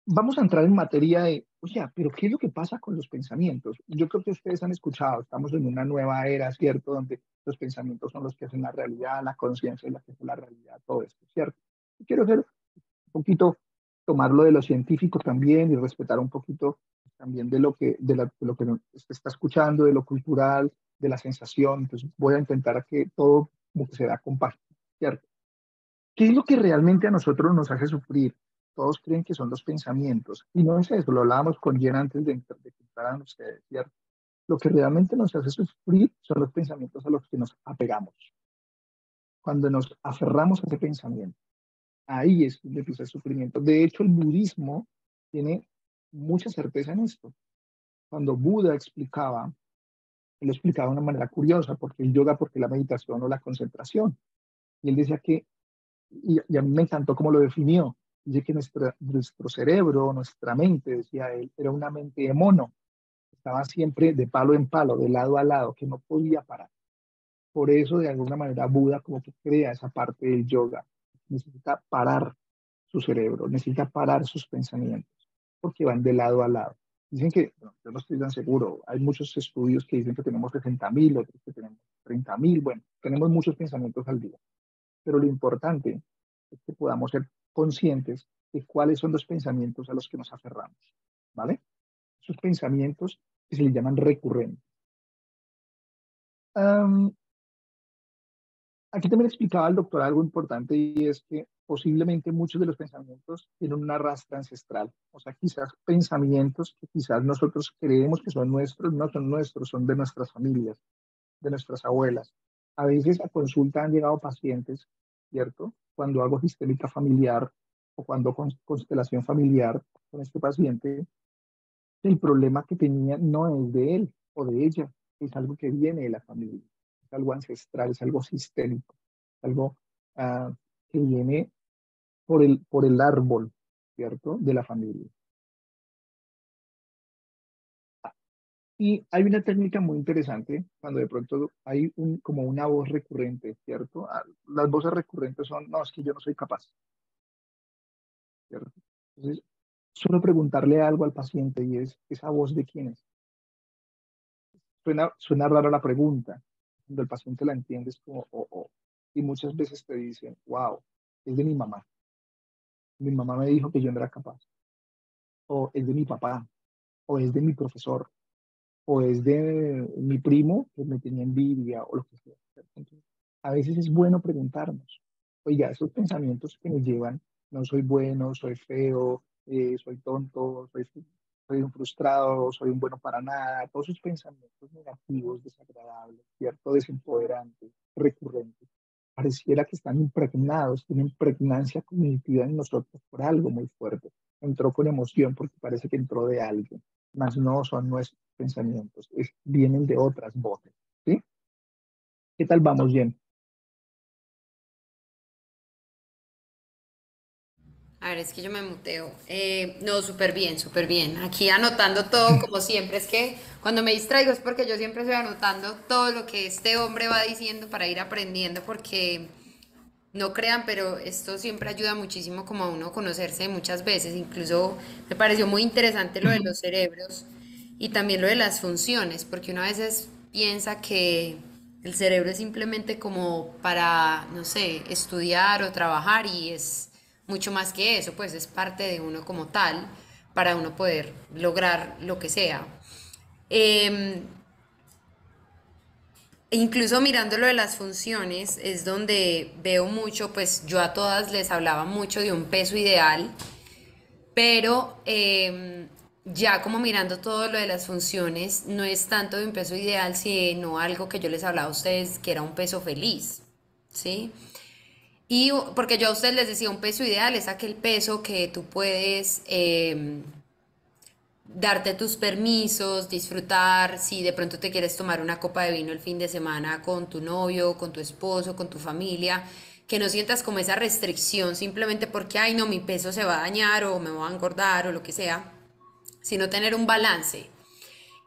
B: Vamos a entrar en materia de, oye, pero ¿qué es lo que pasa con los pensamientos? Yo creo que ustedes han escuchado, estamos en una nueva era, ¿cierto? Donde los pensamientos son los que hacen la realidad, la conciencia es la que hace la realidad, todo esto, ¿cierto? Y quiero hacer un poquito, tomarlo de lo científico también y respetar un poquito también de lo que se está escuchando, de lo cultural, de la sensación. Entonces voy a intentar que todo como que se da compacto, ¿cierto? ¿Qué es lo que realmente a nosotros nos hace sufrir? Todos creen que son los pensamientos. Y no es eso, lo hablábamos con Jen antes de que entraran ustedes, ¿cierto? Lo que realmente nos hace sufrir son los pensamientos a los que nos apegamos. Cuando nos aferramos a ese pensamiento, ahí es donde empieza el sufrimiento. De hecho, el budismo tiene mucha certeza en esto. Cuando Buda explicaba, él lo explicaba de una manera curiosa, porque el yoga, porque la meditación o la concentración. Y él decía que y a mí me encantó cómo lo definió. Dice que nuestro cerebro, nuestra mente, decía él, era una mente de mono. Estaba siempre de palo en palo, de lado a lado, que no podía parar. Por eso, de alguna manera, Buda como que crea esa parte del yoga. Necesita parar su cerebro, necesita parar sus pensamientos, porque van de lado a lado. Dicen que, bueno, yo no estoy tan seguro, hay muchos estudios que dicen que tenemos 60.000, otros que tenemos 30.000, bueno, tenemos muchos pensamientos al día. Pero lo importante es que podamos ser conscientes de cuáles son los pensamientos a los que nos aferramos, ¿vale? Esos pensamientos que se le llaman recurrentes. Um, Aquí también explicaba el doctor algo importante y es que posiblemente muchos de los pensamientos tienen una rastra ancestral. O sea, quizás pensamientos que quizás nosotros creemos que son nuestros, no son nuestros, son de nuestras familias, de nuestras abuelas. A veces a consulta han llegado pacientes, ¿cierto? Cuando hago sistémica familiar o cuando constelación familiar con este paciente, el problema que tenía no es de él o de ella, es algo que viene de la familia, es algo ancestral, es algo sistémico, algo ah, que viene por el árbol, ¿cierto? De la familia. Y hay una técnica muy interesante cuando de pronto hay como una voz recurrente, ¿cierto? Las voces recurrentes son, no, es que yo no soy capaz. ¿cierto? Entonces, solo preguntarle algo al paciente y es, ¿esa voz de quién es? Suena rara la pregunta. Cuando el paciente la entiende es como, oh, oh. Y muchas veces te dicen, wow, es de mi mamá. Mi mamá me dijo que yo no era capaz. O es de mi papá. O es de mi profesor. O es de mi primo que me tenía envidia o lo que sea. Entonces, a veces es bueno preguntarnos, oiga, esos pensamientos que me llevan, no soy bueno, soy feo, soy tonto, soy un frustrado, soy un bueno para nada, todos esos pensamientos negativos, desagradables, ¿cierto? Desempoderantes, recurrentes, pareciera que están impregnados, tienen pregnancia cognitiva en nosotros por algo muy fuerte. Entró con emoción porque parece que entró de alguien, mas no son nuestros pensamientos, vienen de otras voces, ¿sí? ¿Qué tal vamos, Jen?
A: A ver, es que yo me muteo. No, súper bien, súper bien. Aquí anotando todo como siempre. Es que cuando me distraigo es porque yo siempre estoy anotando todo lo que este hombre va diciendo para ir aprendiendo porque no crean, pero esto siempre ayuda muchísimo como a uno conocerse muchas veces. Incluso me pareció muy interesante lo de los cerebros y también lo de las funciones, porque uno a veces piensa que el cerebro es simplemente como para, no sé, estudiar o trabajar y es mucho más que eso, pues es parte de uno como tal para uno poder lograr lo que sea. Em, Incluso mirando lo de las funciones es donde veo mucho, pues yo a todas les hablaba mucho de un peso ideal, pero ya como mirando todo lo de las funciones, no es tanto de un peso ideal, sino algo que yo les hablaba a ustedes, que era un peso feliz, ¿sí? Y porque yo a ustedes les decía, un peso ideal es aquel peso que tú puedes darte tus permisos, disfrutar, si de pronto te quieres tomar una copa de vino el fin de semana con tu novio, con tu esposo, con tu familia, que no sientas como esa restricción simplemente porque, ay, no, mi peso se va a dañar o me voy a engordar o lo que sea, sino tener un balance.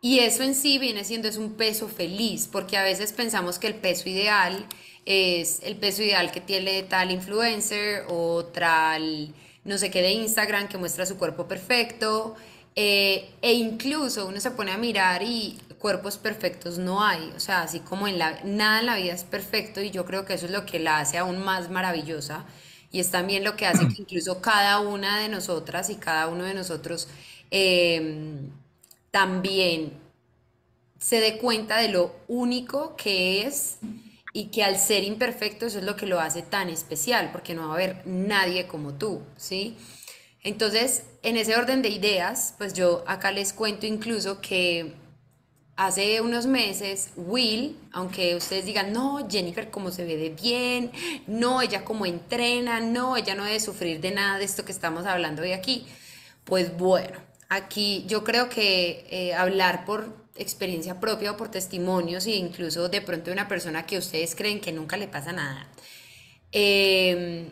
A: Y eso en sí viene siendo es un peso feliz, porque a veces pensamos que el peso ideal es el peso ideal que tiene tal influencer o tal no sé qué de Instagram que muestra su cuerpo perfecto, e incluso uno se pone a mirar y cuerpos perfectos no hay, o sea, así como nada en la vida es perfecto y yo creo que eso es lo que la hace aún más maravillosa y es también lo que hace que incluso cada una de nosotras y cada uno de nosotros eh, también se dé cuenta de lo único que es y que al ser imperfecto eso es lo que lo hace tan especial, porque no va a haber nadie como tú, ¿sí? Entonces, en ese orden de ideas, pues yo acá les cuento incluso que hace unos meses Will, aunque ustedes digan, no, Jennifer como se ve de bien, no, ella como entrena, no, ella no debe sufrir de nada de esto que estamos hablando de aquí, pues bueno, aquí yo creo que hablar por experiencia propia o por testimonios e incluso de pronto de una persona que ustedes creen que nunca le pasa nada. eh,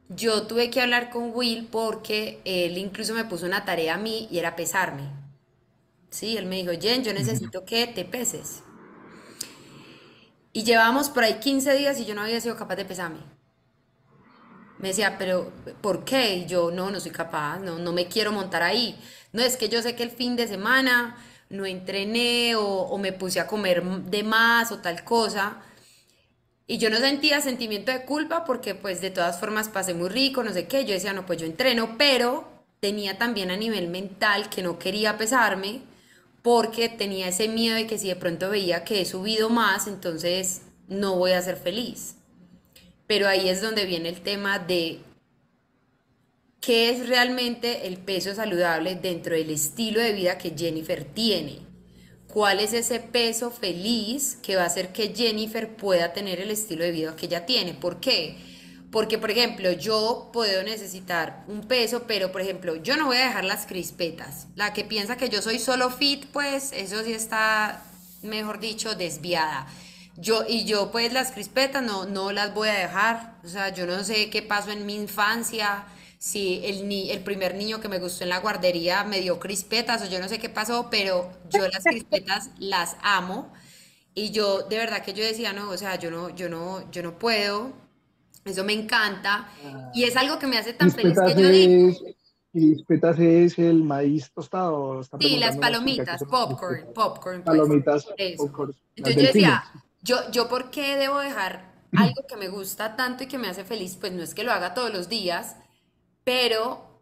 A: yo tuve que hablar con Will porque él incluso me puso una tarea a mí y era pesarme. Sí, él me dijo, Jen, yo
B: Ujú.
A: necesito que te peses. Y llevábamos por ahí 15 días y yo no había sido capaz de pesarme. Me decía, pero ¿por qué? Y yo, no, no soy capaz, no, no me quiero montar ahí. No, es que yo sé que el fin de semana no entrené o me puse a comer de más o tal cosa. Y yo no sentía sentimiento de culpa porque pues de todas formas pasé muy rico, no sé qué. Yo decía, no, pues yo entreno, pero tenía también a nivel mental que no quería pesarme porque tenía ese miedo de que si de pronto veía que he subido más, entonces no voy a ser feliz. Pero ahí es donde viene el tema de qué es realmente el peso saludable dentro del estilo de vida que Jennifer tiene. ¿Cuál es ese peso feliz que va a hacer que Jennifer pueda tener el estilo de vida que ella tiene? ¿Por qué? Porque, por ejemplo, yo puedo necesitar un peso, pero, por ejemplo, yo no voy a dejar las crispetas. La que piensa que yo soy solo fit, pues eso sí está, mejor dicho, desviada. Yo, pues, las crispetas no las voy a dejar. O sea, yo no sé qué pasó en mi infancia, si el primer niño que me gustó en la guardería me dio crispetas o yo no sé qué pasó, pero yo las crispetas las amo y yo de verdad que yo decía, no, o sea, yo no puedo. Eso me encanta y es
B: Ah,
A: algo que me hace tan feliz que
B: crispetas
A: yo digo,
B: es, crispetas es el maíz tostado. Está
A: sí, las
B: preguntando una chica que
A: palomitas,
B: son las
A: popcorn,
B: crispetas.
A: popcorn, pues,
B: Palomitas,
A: eso.
B: popcorn, las
A: Entonces yo
B: del
A: decía,
B: pino.
A: yo ¿por qué debo dejar algo que me gusta tanto y que me hace feliz? Pues no es que lo haga todos los días, pero,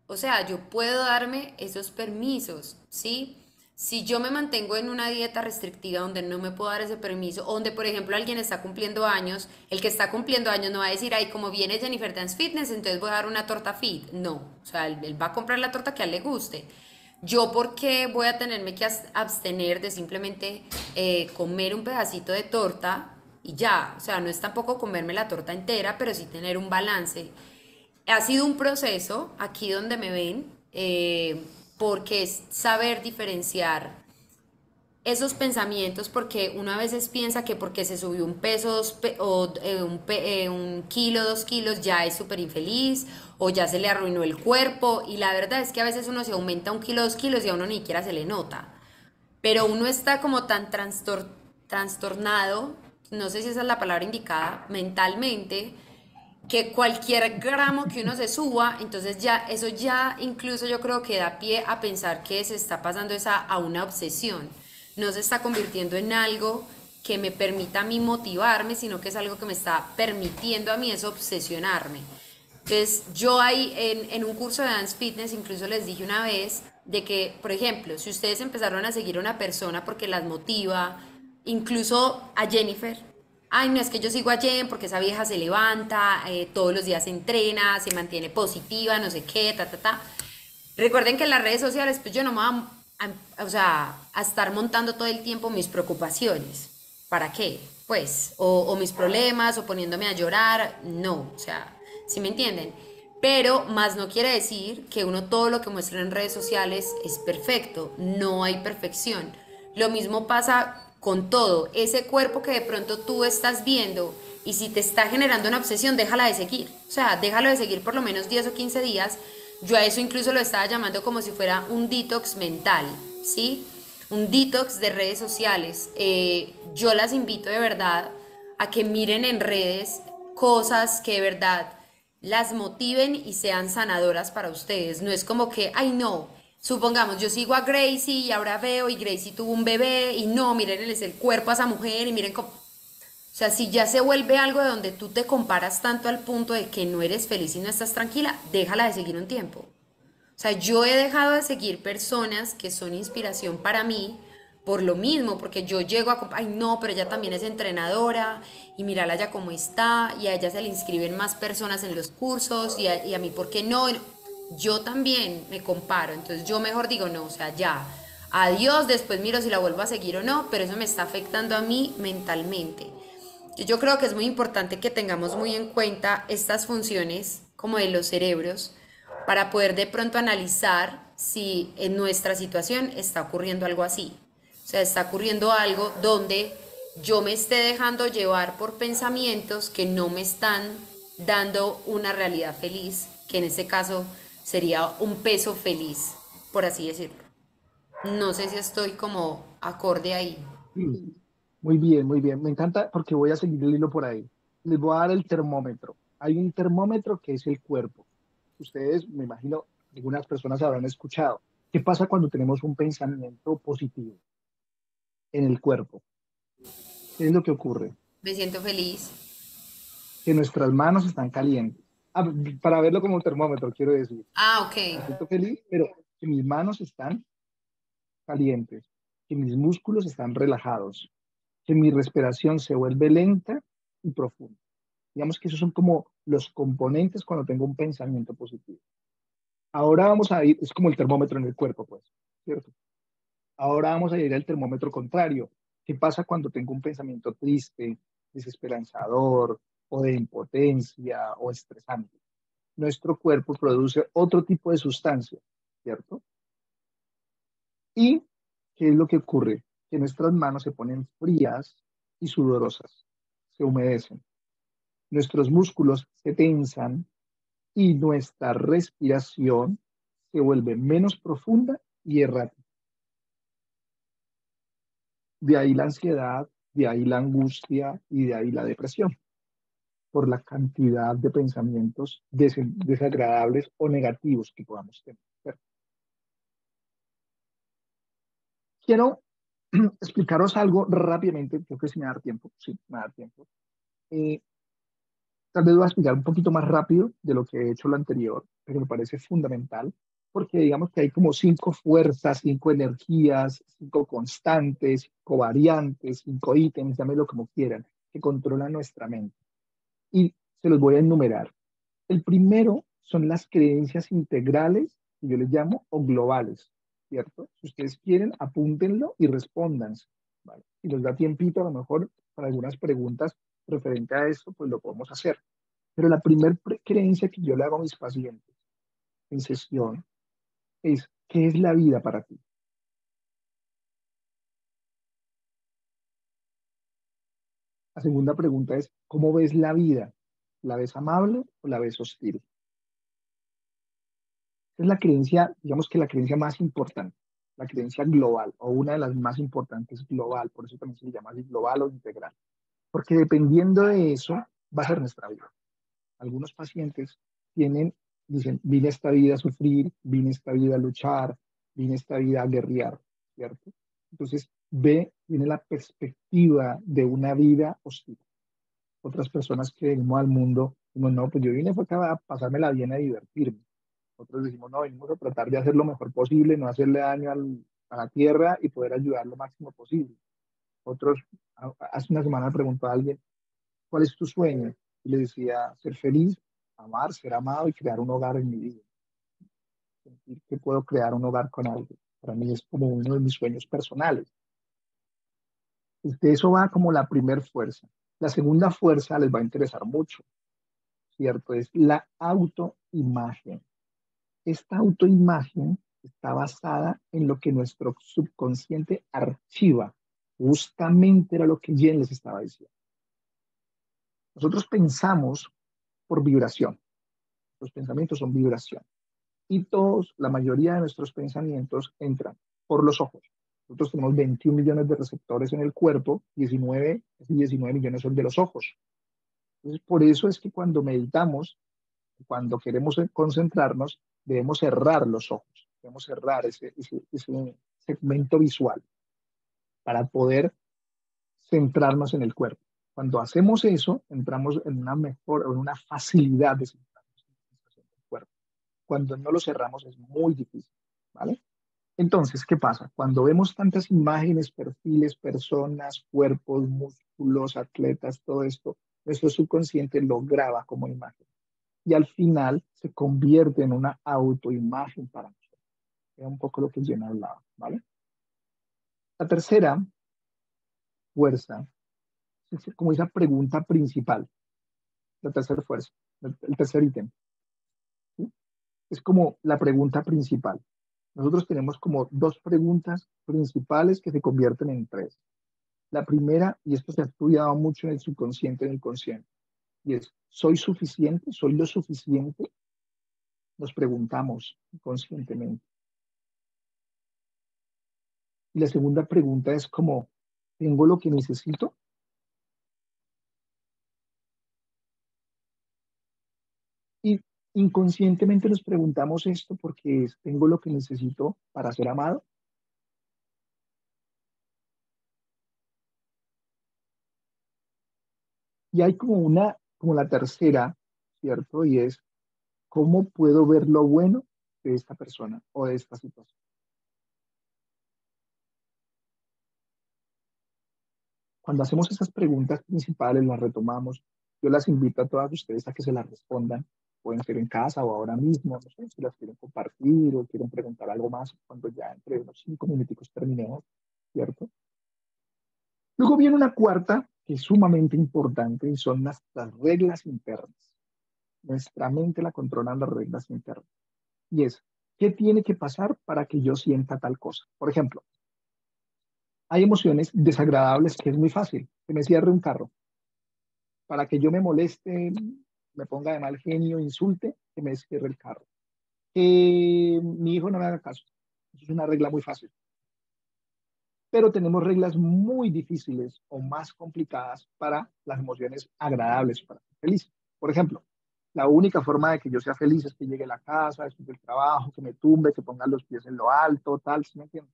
A: o sea, yo puedo darme esos permisos, ¿sí? Si yo me mantengo en una dieta restrictiva donde no me puedo dar ese permiso, o donde, por ejemplo, alguien está cumpliendo años, el que está cumpliendo años no va a decir, ay, como viene Jennifer Dance Fitness, entonces voy a dar una torta fit. No, o sea, él va a comprar la torta que a él le guste. Yo, ¿por qué voy a tenerme que abstener de simplemente comer un pedacito de torta y ya? O sea, no es tampoco comerme la torta entera, pero sí tener un balance. Ha sido un proceso, aquí donde me ven, porque es saber diferenciar esos pensamientos, porque uno a veces piensa que porque se subió un peso o un kilo, 2 kilos, ya es súper infeliz o ya se le arruinó el cuerpo. Y la verdad es que a veces uno se aumenta 1 kilo, 2 kilos y a uno ni siquiera se le nota. Pero uno está como tan trastornado, no sé si esa es la palabra indicada, mentalmente, que cualquier gramo que uno se suba, entonces ya eso ya incluso yo creo que da pie a pensar que se está pasando esa a una obsesión. No se está convirtiendo en algo que me permita a mí motivarme, sino que es algo que me está permitiendo a mí es obsesionarme. Entonces, yo ahí en un curso de Dance Fitness incluso les dije una vez de que, por ejemplo, si ustedes empezaron a seguir a una persona porque las motiva, incluso a Jennifer, ay, no es que yo sigo a Jen porque esa vieja se levanta, todos los días se entrena, se mantiene positiva, no sé qué, ta, ta, ta. Recuerden que en las redes sociales, pues yo no me voy o sea, a estar montando todo el tiempo mis preocupaciones. ¿Para qué? Pues, o mis problemas, o poniéndome a llorar, no, o sea, ¿sí me entienden? Pero más no quiere decir que uno todo lo que muestra en redes sociales es perfecto, no hay perfección. Lo mismo pasa con todo, ese cuerpo que de pronto tú estás viendo y si te está generando una obsesión, déjala de seguir. O sea, déjalo de seguir por lo menos 10 o 15 días. Yo a eso incluso lo estaba llamando como si fuera un detox mental, ¿sí? Un detox de redes sociales. Yo las invito de verdad a que miren en redes cosas que de verdad las motiven y sean sanadoras para ustedes. No es como que, ay no, supongamos, yo sigo a Gracie y ahora veo y Gracie tuvo un bebé y no, miren el cuerpo a esa mujer y miren cómo... O sea, si ya se vuelve algo de donde tú te comparas tanto al punto de que no eres feliz y no estás tranquila, déjala de seguir un tiempo. O sea, yo he dejado de seguir personas que son inspiración para mí por lo mismo, porque yo llego a, ay no, pero ella también es entrenadora y mírala ya cómo está y a ella se le inscriben más personas en los cursos y a mí, ¿por qué no? Yo también me comparo, entonces yo mejor digo, no, o sea, ya, adiós, después miro si la vuelvo a seguir o no, pero eso me está afectando a mí mentalmente. Yo creo que es muy importante que tengamos muy en cuenta estas funciones como de los cerebros para poder de pronto analizar si en nuestra situación está ocurriendo algo así. O sea, está ocurriendo algo donde yo me esté dejando llevar por pensamientos que no me están dando una realidad feliz, que en este caso sería un peso feliz, por así decirlo. No sé si estoy como acorde ahí.
B: Sí. Muy bien, muy bien. Me encanta porque voy a seguir el hilo por ahí. Les voy a dar el termómetro. Hay un termómetro que es el cuerpo. Ustedes, me imagino, algunas personas habrán escuchado. ¿Qué pasa cuando tenemos un pensamiento positivo en el cuerpo? ¿Qué es lo que ocurre?
A: Me siento feliz.
B: Que nuestras manos están calientes. Ah, para verlo como un termómetro, quiero decir.
A: Ah, ok.
B: Me siento feliz, pero que mis manos están calientes, que mis músculos están relajados, que mi respiración se vuelve lenta y profunda. Digamos que esos son como los componentes cuando tengo un pensamiento positivo. Ahora vamos a ir, es como el termómetro en el cuerpo, pues, ¿cierto? Ahora vamos a ir al termómetro contrario. ¿Qué pasa cuando tengo un pensamiento triste, desesperanzador, o de impotencia, o estresante? Nuestro cuerpo produce otro tipo de sustancia, ¿cierto? ¿Y qué es lo que ocurre? Que nuestras manos se ponen frías y sudorosas, se humedecen. Nuestros músculos se tensan y nuestra respiración se vuelve menos profunda y errática. De ahí la ansiedad, de ahí la angustia y de ahí la depresión. por la cantidad de pensamientos desagradables o negativos que podamos tener. Quiero explicaros algo rápidamente, creo que sí me va a dar tiempo, sí, me va a dar tiempo. Eh, Tal vez voy a explicar un poquito más rápido de lo que he hecho lo anterior, pero me parece fundamental, porque digamos que hay como 5 fuerzas, 5 energías, 5 constantes, 5 variantes, 5 ítems, llámelo como quieran, que controlan nuestra mente. Y se los voy a enumerar. El primero son las creencias integrales, que yo les llamo, o globales, ¿cierto? Si ustedes quieren, apúntenlo y respondan. ¿Vale? Si les da tiempito, a lo mejor para algunas preguntas referente a esto, pues lo podemos hacer. Pero la primera creencia que yo le hago a mis pacientes en sesión es, ¿qué es la vida para ti? La segunda pregunta es, ¿cómo ves la vida? ¿La ves amable o la ves hostil? Es la creencia, digamos que la creencia más importante, la creencia global o una de las más importantes global, por eso también se le llama así global o integral, porque dependiendo de eso va a ser nuestra vida. Algunos pacientes dicen, vine a esta vida a sufrir, vine a esta vida a luchar, vine a esta vida a guerrear, ¿cierto? Entonces tiene la perspectiva de una vida hostil. Otras personas que venimos al mundo, como no, pues yo vine fue acá a pasármela bien, a divertirme. Nosotros decimos, no, venimos a tratar de hacer lo mejor posible, no hacerle daño a la tierra y poder ayudar lo máximo posible. Otros, hace una semana me preguntó a alguien, ¿cuál es tu sueño? Y le decía, ser feliz, amar, ser amado y crear un hogar en mi vida. Sentir que puedo crear un hogar con alguien. Para mí es como uno de mis sueños personales. De eso va como la primera fuerza. La segunda fuerza les va a interesar mucho, ¿cierto? Es la autoimagen. Esta autoimagen está basada en lo que nuestro subconsciente archiva. Justamente era lo que Jen les estaba diciendo. Nosotros pensamos por vibración. Los pensamientos son vibración. Y la mayoría de nuestros pensamientos entran por los ojos. Nosotros tenemos 21 millones de receptores en el cuerpo, 19 millones son de los ojos. Entonces, por eso es que cuando meditamos, cuando queremos concentrarnos, debemos cerrar los ojos, debemos cerrar ese segmento visual para poder centrarnos en el cuerpo. Cuando hacemos eso, entramos en una mejor, en una facilidad de centrarnos en el cuerpo. Cuando no lo cerramos es muy difícil, ¿vale? Entonces, ¿qué pasa? Cuando vemos tantas imágenes, perfiles, personas, cuerpos, músculos, atletas, todo esto, nuestro subconsciente lo graba como imagen y al final se convierte en una autoimagen para nosotros. Es un poco lo que Jenna hablaba, ¿vale? La tercera fuerza es como esa pregunta principal, la tercera fuerza, el tercer ítem, ¿sí? Es como la pregunta principal. Nosotros tenemos como 2 preguntas principales que se convierten en 3. La primera, y esto se ha estudiado mucho en el subconsciente, en el consciente, y es, ¿soy suficiente? ¿Soy lo suficiente? Nos preguntamos conscientemente. Y la segunda pregunta es como, ¿tengo lo que necesito? Y inconscientemente nos preguntamos esto porque ¿tengo lo que necesito para ser amado? Y hay como la tercera, ¿cierto? Y es, ¿cómo puedo ver lo bueno de esta persona o de esta situación? Cuando hacemos esas preguntas principales, las retomamos, yo las invito a todas ustedes a que se las respondan. Pueden ser en casa o ahora mismo, no sé si las quieren compartir o quieren preguntar algo más cuando ya entre unos 5 minuticos terminemos, ¿cierto? Luego viene una cuarta que es sumamente importante y son las reglas internas. Nuestra mente la controlan las reglas internas. Y es, ¿qué tiene que pasar para que yo sienta tal cosa? Por ejemplo, hay emociones desagradables que es muy fácil. Que me cierre un carro. Para que yo me moleste, me ponga de mal genio, insulte, que me cierre el carro. Que mi hijo no me haga caso. Eso es una regla muy fácil. pero tenemos reglas muy difíciles o más complicadas para las emociones agradables, para ser feliz. Por ejemplo, la única forma de que yo sea feliz es que llegue a la casa, después del trabajo, que me tumbe, que ponga los pies en lo alto, tal, ¿sí me entiendes?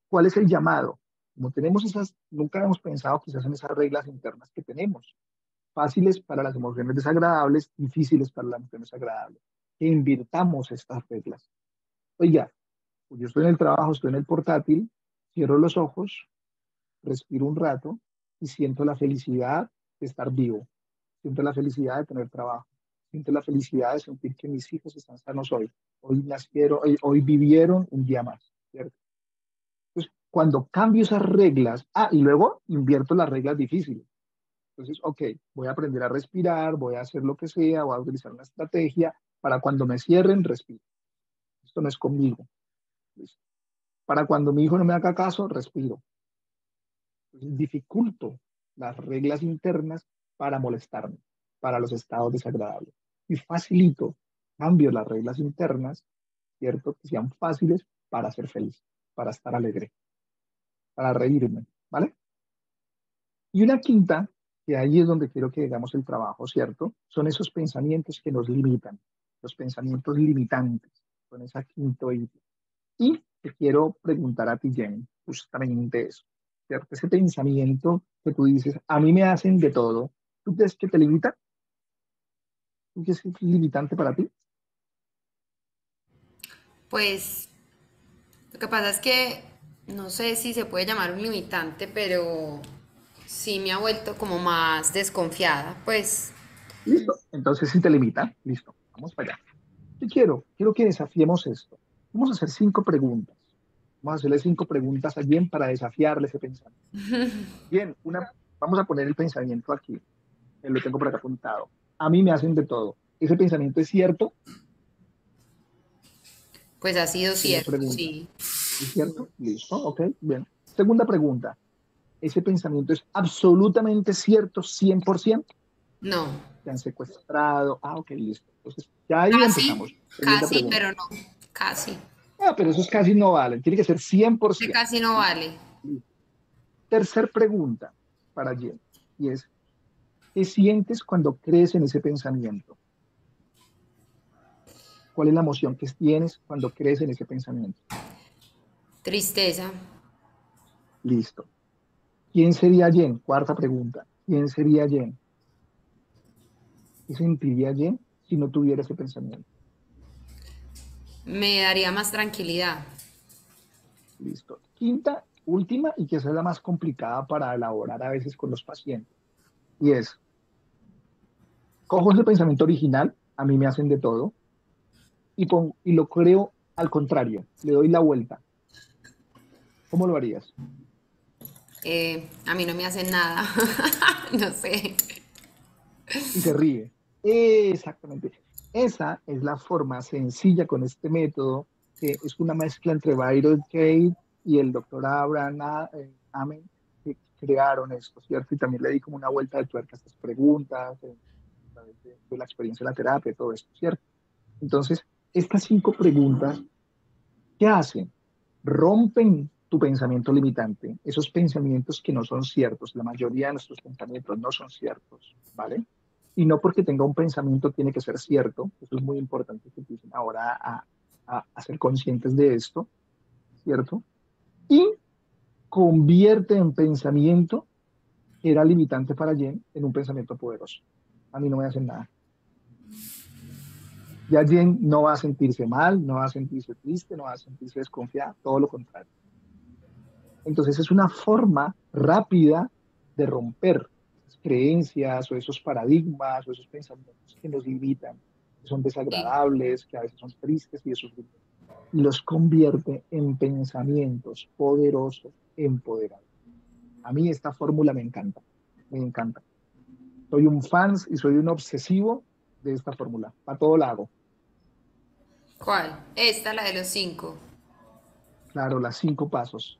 B: ¿Cuál es el llamado? Como tenemos esas, nunca hemos pensado quizás en esas reglas internas que tenemos, fáciles para las emociones desagradables, difíciles para las emociones agradables, que invirtamos estas reglas. Oiga, pues yo estoy en el trabajo, estoy en el portátil, cierro los ojos, respiro un rato y siento la felicidad de estar vivo, siento la felicidad de tener trabajo, siento la felicidad de sentir que mis hijos están sanos hoy, hoy nacieron, hoy vivieron un día más, ¿cierto? Entonces, cuando cambio esas reglas, y luego invierto las reglas difíciles. Entonces, ok, voy a aprender a respirar, voy a hacer lo que sea, voy a utilizar una estrategia para cuando me cierren, respiro. Esto no es conmigo. ¿Listo? Para cuando mi hijo no me haga caso, respiro. Entonces, dificulto las reglas internas para molestarme, para los estados desagradables. Y facilito, cambio las reglas internas, ¿cierto? Que sean fáciles para ser feliz, para estar alegre, para reírme, ¿vale? Y una quinta, que ahí es donde quiero que hagamos el trabajo, ¿cierto? Son esos pensamientos que nos limitan, los pensamientos limitantes, son esa quinta idea. Y te quiero preguntar a ti, Jen, justamente eso, ¿cierto? Ese pensamiento que tú dices, a mí me hacen de todo, ¿tú crees que te limita? ¿Tú crees que es limitante para ti?
A: Pues lo que pasa es que no sé si se puede llamar un limitante, pero sí me ha vuelto como más desconfiada. Pues
B: Listo. Entonces, si te limita, listo, vamos para allá. ¿Qué quiero? Quiero que desafiemos esto. Vamos a hacer 5 preguntas. Vamos a hacerle 5 preguntas a Jen para desafiarle ese pensamiento. Bien, vamos a poner el pensamiento aquí. Lo tengo por acá apuntado. A mí me hacen de todo. ¿Ese pensamiento es cierto?
A: pues ha sido
B: Primera
A: cierto,
B: pregunta.
A: sí.
B: ¿Es cierto? Listo, ok, bien. Segunda pregunta. ¿Ese pensamiento es absolutamente cierto, 100%?
A: No,
B: ¿Te han secuestrado? Ok, listo. Entonces, ya ahí
A: casi,
B: empezamos. Segunda
A: casi,
B: pregunta.
A: pero no, casi.
B: Pero esos casi no valen. Tiene que ser
A: Que
B: 100%.
A: casi no
B: ¿Listo?
A: vale.
B: Listo. Tercer pregunta para Jen. Y es, ¿qué sientes cuando crees en ese pensamiento? ¿Cuál es la emoción que tienes cuando crees en ese pensamiento?
A: Tristeza.
B: Listo. ¿Quién sería Jen? Cuarta pregunta. ¿Quién sería Jen? ¿Qué sentiría Jen si no tuviera ese pensamiento?
A: Me daría más tranquilidad.
B: Listo. Quinta, última, y que esa es la más complicada para elaborar a veces con los pacientes. Y es, cojo ese pensamiento original, a mí me hacen de todo, y lo creo al contrario, le doy la vuelta. ¿Cómo lo harías?
A: A mí no me hacen nada. No sé.
B: Y se ríe. Exactamente. Esa es la forma sencilla con este método, que es una mezcla entre Byron Katie y el doctor Abraham Amen, que crearon esto, ¿cierto? Y también le di como una vuelta de tuerca a estas preguntas, a través de la experiencia de la terapia, todo esto, ¿cierto? Entonces, estas 5 preguntas, ¿qué hacen? Rompen tu pensamiento limitante, esos pensamientos que no son ciertos. La mayoría de nuestros pensamientos no son ciertos, ¿vale? Y no porque tenga un pensamiento tiene que ser cierto. Eso es muy importante que empiecen ahora a ser conscientes de esto, ¿cierto? Y convierte en pensamiento que era limitante para Jen en un pensamiento poderoso. A mí no me hacen nada. Ya Jen no va a sentirse mal, no va a sentirse triste, no va a sentirse desconfiada, todo lo contrario. Entonces es una forma rápida de romper esas creencias o esos paradigmas o esos pensamientos que nos limitan, que son
A: Sí.
B: desagradables, que a veces son tristes y de sufrimiento, y los convierte en pensamientos poderosos, empoderados. A mí esta fórmula me encanta, me encanta. Soy un fan y soy un obsesivo de esta fórmula. Para todo la hago.
A: ¿Cuál? Esta, la de los 5.
B: Claro, las 5 pasos,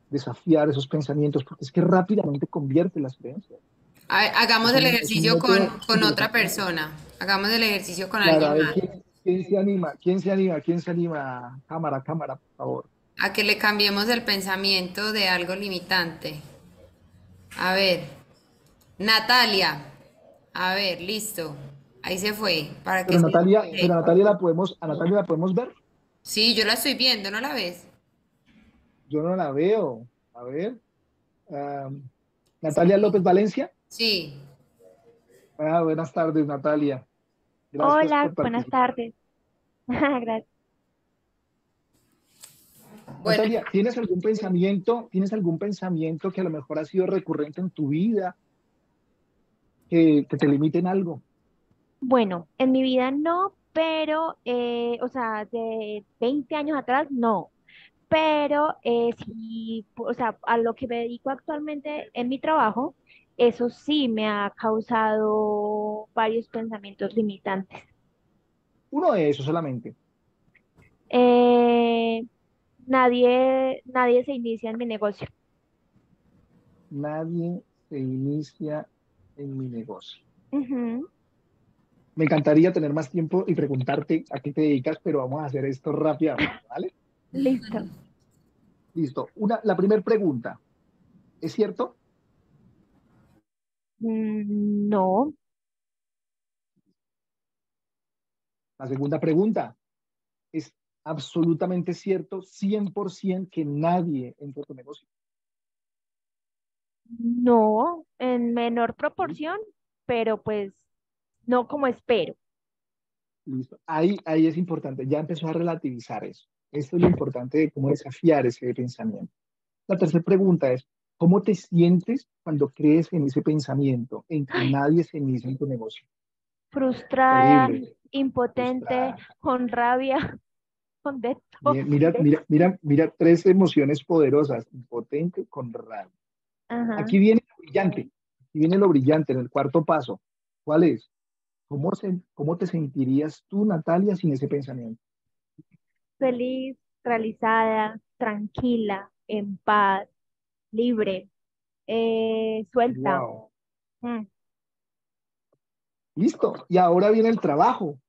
B: desafiar esos pensamientos, porque es que rápidamente convierte las creencias.
A: Hagamos el
B: Es un
A: ejercicio
B: método
A: con
B: súper
A: otra
B: efectivo.
A: persona. Hagamos el ejercicio con
B: Claro, a
A: alguien
B: ver,
A: más.
B: ¿quién se anima? ¿Quién se anima? ¿Quién se anima? Cámara, cámara, por favor.
A: A que le cambiemos el pensamiento de algo limitante. A ver, Natalia. A ver, listo. Ahí se fue. Para que se
B: Pero
A: ilumine.
B: a Natalia la podemos ver.
A: Sí, yo la estoy viendo, ¿no la ves?
B: Yo no la veo. A ver. am, Natalia López
A: Sí.
B: Valencia.
A: Sí.
B: Buenas tardes, Natalia. Gracias
C: Hola,
B: por
C: buenas
B: participar.
C: tardes. Gracias.
A: Bueno,
B: Natalia, tienes algún pensamiento que a lo mejor ha sido recurrente en tu vida, que te limite en algo?
C: Bueno, en mi vida no, pero, o sea, de 20 años atrás no, pero sí, o sea, a lo que me dedico actualmente en mi trabajo, eso sí me ha causado varios pensamientos limitantes.
B: Uno de esos solamente.
C: Eh, nadie se inicia en mi negocio.
B: Nadie se inicia en mi negocio.
C: Ujú.
B: Me encantaría tener más tiempo y preguntarte a qué te dedicas, pero vamos a hacer esto rápidamente, ¿vale?
C: Listo.
B: Listo. La primera pregunta, ¿es cierto?
C: No,
B: La segunda pregunta, ¿es absolutamente cierto, 100% que nadie entra a tu negocio?
C: no, en menor
B: ¿Sí?
C: proporción, pero pues no como espero.
B: Listo. Ahí es importante, ya empezó a relativizar eso. Esto es lo importante de cómo desafiar ese pensamiento. La tercera pregunta es, ¿cómo te sientes cuando crees en ese pensamiento, en que nadie se inicia en tu negocio?
C: Frustrada,
B: Terrible,
C: impotente,
B: frustrada.
C: con rabia, con de todo.
B: Bien, mira, tres emociones poderosas, impotente con rabia.
C: Ajá.
B: Aquí viene lo brillante, aquí viene lo brillante en el cuarto paso. ¿Cuál es? ¿Cómo te sentirías tú, Natalia, sin ese pensamiento?
C: Feliz, realizada, tranquila, en paz, libre, suelta.
B: Wow.
C: Mm.
B: Listo. Y ahora viene el trabajo.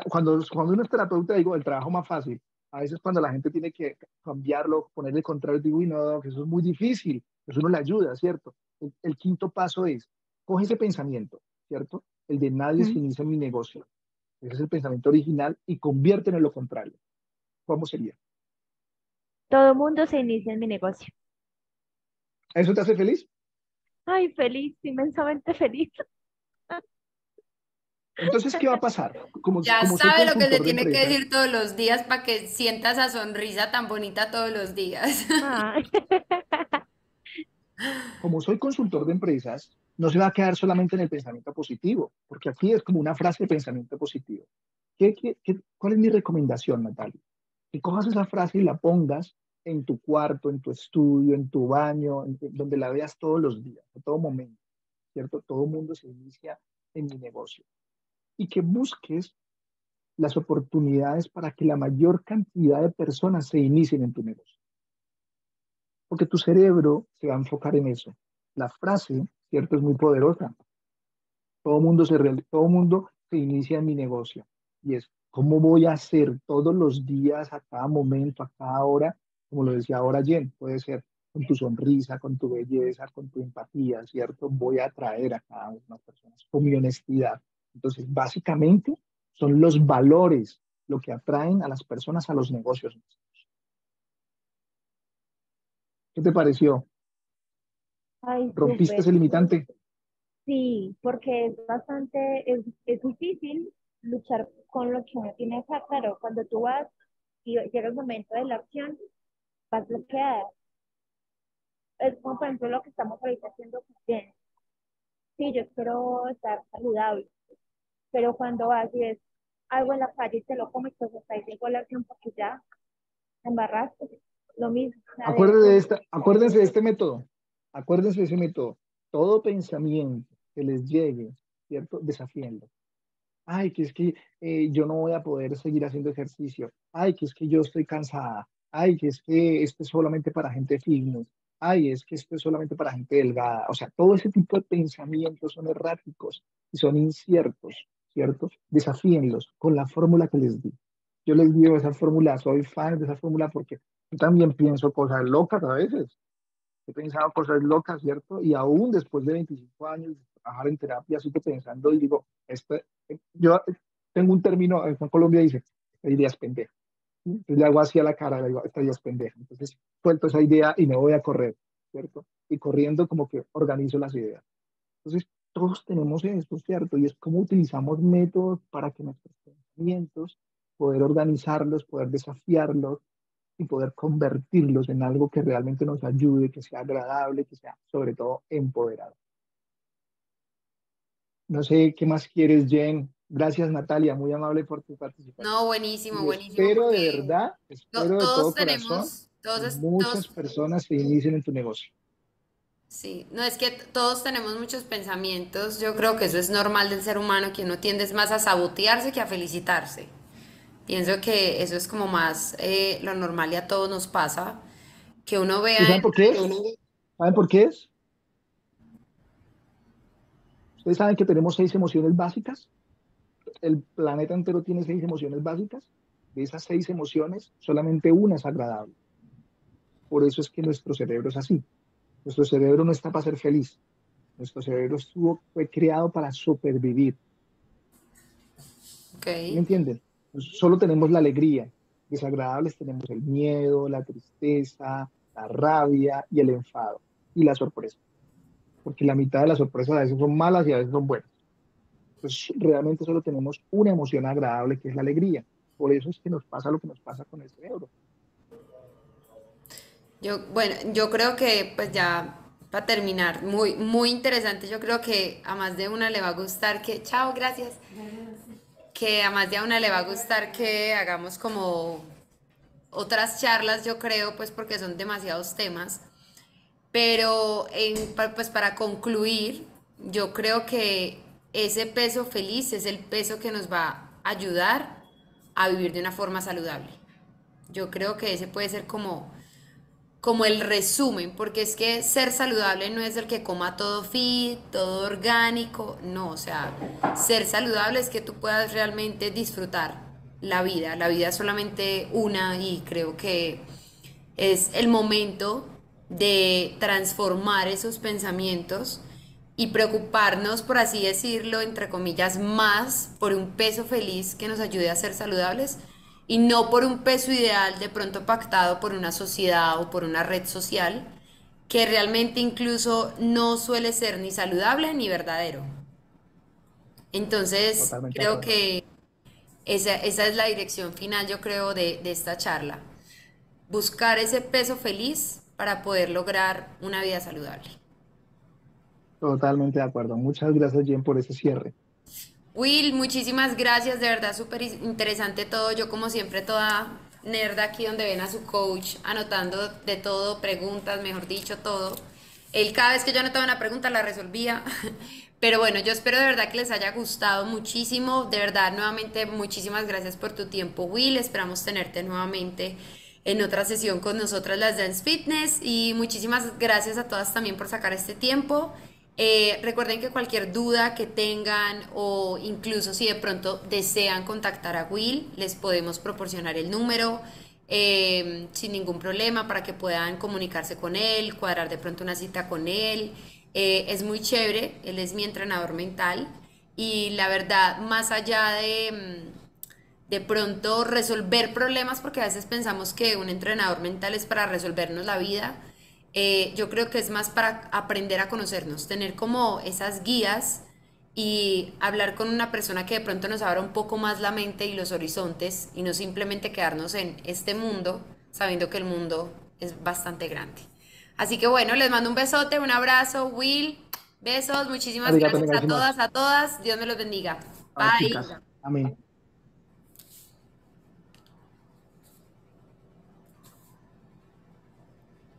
B: Cuando uno es terapeuta, digo, el trabajo más fácil. A veces cuando la gente tiene que cambiarlo, ponerle el contrario, digo, uy, no, que eso es muy difícil. Eso no le ayuda, ¿cierto? El quinto paso es, coge ese pensamiento, ¿cierto? El de nadie se
C: Ujú.
B: inicia en mi negocio. Ese es el pensamiento original y conviértelo en lo contrario. ¿Cómo sería?
C: Todo mundo se inicia en mi negocio.
B: ¿Eso te hace feliz?
C: Ay, feliz, inmensamente feliz.
B: Entonces, ¿qué va a pasar?
A: ya
B: Como soy
A: sabe lo que se
B: consultor de
A: tiene que
B: empresas,
A: decir todos los días para que sienta esa sonrisa tan bonita todos los días.
C: Ay.
B: como soy consultor de empresas, no se va a quedar solamente en el pensamiento positivo, porque aquí es como una frase de pensamiento positivo. ¿Cuál es mi recomendación, Natalia? Que cojas esa frase y la pongas en tu cuarto, en tu estudio, en tu baño, donde la veas todos los días, en todo momento, ¿cierto? Todo mundo se inicia en mi negocio. Y que busques las oportunidades para que la mayor cantidad de personas se inicien en tu negocio. Porque tu cerebro se va a enfocar en eso. La frase, ¿cierto? Es muy poderosa. Todo mundo se inicia en mi negocio. Y es, ¿cómo voy a hacer todos los días, a cada momento, a cada hora? Como lo decía ahora Jen, puede ser con tu sonrisa, con tu belleza, con tu empatía, ¿cierto? Voy a atraer a cada una de las personas con mi honestidad. Entonces, básicamente, son los valores lo que atraen a las personas a los negocios. ¿Qué te pareció?
C: Ay,
B: ¿Rompiste
C: súper.
B: ese limitante?
C: Sí, porque es bastante, es difícil luchar con lo que uno tiene acá. Claro, cuando tú vas y llega el momento de la acción, vas bloqueada. Es como, por ejemplo, lo que estamos ahorita haciendo con Jen. Sí, yo quiero estar saludable, pero cuando vas y ves algo en la calle y te lo comes, pues hasta ahí llegó la acción porque ya te embarraste. Lo mismo, o sea, debe ser.
B: Acuérdense de este método. Acuérdense de ese método. Todo pensamiento que les llegue, ¿cierto? Desafíenlo. Ay, que es que yo no voy a poder seguir haciendo ejercicio. Ay, que es que yo estoy cansada. Ay, que es que esto es solamente para gente fitness. Ay, es que esto es solamente para gente delgada. O sea, todo ese tipo de pensamientos son erráticos y son inciertos, ¿cierto? Desafíenlos con la fórmula que les di. yo les digo esa fórmula, soy fan de esa fórmula porque yo también pienso cosas locas a veces. He pensado cosas locas, ¿cierto? Y aún después de 25 años de trabajar en terapia, sigo pensando y digo, yo tengo un término, en Colombia dice, esta idea es pendeja. Entonces le hago así a la cara, le digo, esta idea es pendeja. Entonces suelto esa idea y me voy a correr, ¿cierto? Y corriendo como que organizo las ideas. Entonces todos tenemos esto, ¿cierto? Y es como utilizamos métodos para que nuestros pensamientos, poder organizarlos, poder desafiarlos y poder convertirlos en algo que realmente nos ayude, que sea agradable, que sea sobre todo empoderado. No sé qué más quieres, Jen. Gracias, Natalia, muy amable por tu
A: No,
B: participación.
A: buenísimo,
B: Y
A: buenísimo,
B: espero de
A: porque
B: verdad, espero de
A: todos
B: todo corazón
A: tenemos,
B: que muchas personas se inicien en tu negocio.
A: sí, no es que todos tenemos muchos pensamientos, yo creo que eso es normal del ser humano, que uno tiende es más a sabotearse que a felicitarse. Pienso que eso es como más lo normal y a todos nos pasa, que uno
B: ¿Y
A: vea,
B: saben por qué es? ¿Saben por qué es? Ustedes saben que tenemos 6 emociones básicas. El planeta entero tiene 6 emociones básicas. De esas 6 emociones, solamente una es agradable. Por eso es que nuestro cerebro es así. Nuestro cerebro no está para ser feliz. Nuestro cerebro fue creado para supervivir.
A: ok,
B: ¿Sí me entienden? Solo tenemos la alegría. Desagradables tenemos el miedo, la tristeza, la rabia y el enfado. Y la sorpresa. Porque la mitad de las sorpresas a veces son malas y a veces son buenas. Entonces, realmente solo tenemos una emoción agradable que es la alegría. Por eso es que nos pasa lo que nos pasa con el cerebro.
A: bueno, yo creo que pues ya para terminar, muy, muy interesante, yo creo que a más de una le va a gustar que, chao, gracias, que a más de una le va a gustar que hagamos como otras charlas, yo creo, pues porque son demasiados temas. Pero pues para concluir, yo creo que ese peso feliz es el peso que nos va a ayudar a vivir de una forma saludable. Yo creo que ese puede ser como el resumen, porque es que ser saludable no es el que coma todo fit, todo orgánico, no, o sea, ser saludable es que tú puedas realmente disfrutar la vida es solamente una y creo que es el momento de transformar esos pensamientos y preocuparnos, por así decirlo, entre comillas, más por un peso feliz que nos ayude a ser saludables y no por un peso ideal de pronto pactado por una sociedad o por una red social que realmente incluso no suele ser ni saludable ni verdadero. Entonces,
B: Totalmente de
A: creo
B: acuerdo.
A: que esa es la dirección final, yo creo, de esta charla. Buscar ese peso feliz para poder lograr una vida saludable.
B: Totalmente de acuerdo. Muchas gracias, Jen, por ese cierre.
A: Will, muchísimas gracias, de verdad súper interesante todo. Yo como siempre toda nerda aquí donde ven a su coach anotando de todo, preguntas, mejor dicho, todo. Él cada vez que yo anotaba una pregunta la resolvía. Pero bueno, yo espero de verdad que les haya gustado muchísimo. De verdad, nuevamente, muchísimas gracias por tu tiempo, Will. Esperamos tenerte nuevamente en otra sesión con nosotras las Dance Fitness. Y muchísimas gracias a todas también por sacar este tiempo. Recuerden que cualquier duda que tengan o incluso si de pronto desean contactar a Will, les podemos proporcionar el número sin ningún problema para que puedan comunicarse con él, cuadrar de pronto una cita con él. Es muy chévere, él es mi entrenador mental y la verdad, más allá de pronto resolver problemas, porque a veces pensamos que un entrenador mental es para resolvernos la vida, yo creo que es más para aprender a conocernos, tener como esas guías y hablar con una persona que de pronto nos abra un poco más la mente y los horizontes y no simplemente quedarnos en este mundo sabiendo que el mundo es bastante grande. Así que bueno, les mando un besote, un abrazo, Will, besos, muchísimas
B: Arigato,
A: gracias a
B: negasimasu.
A: todas, a todas, Dios me los bendiga.
B: A las
A: Bye.
B: chicas. Amén.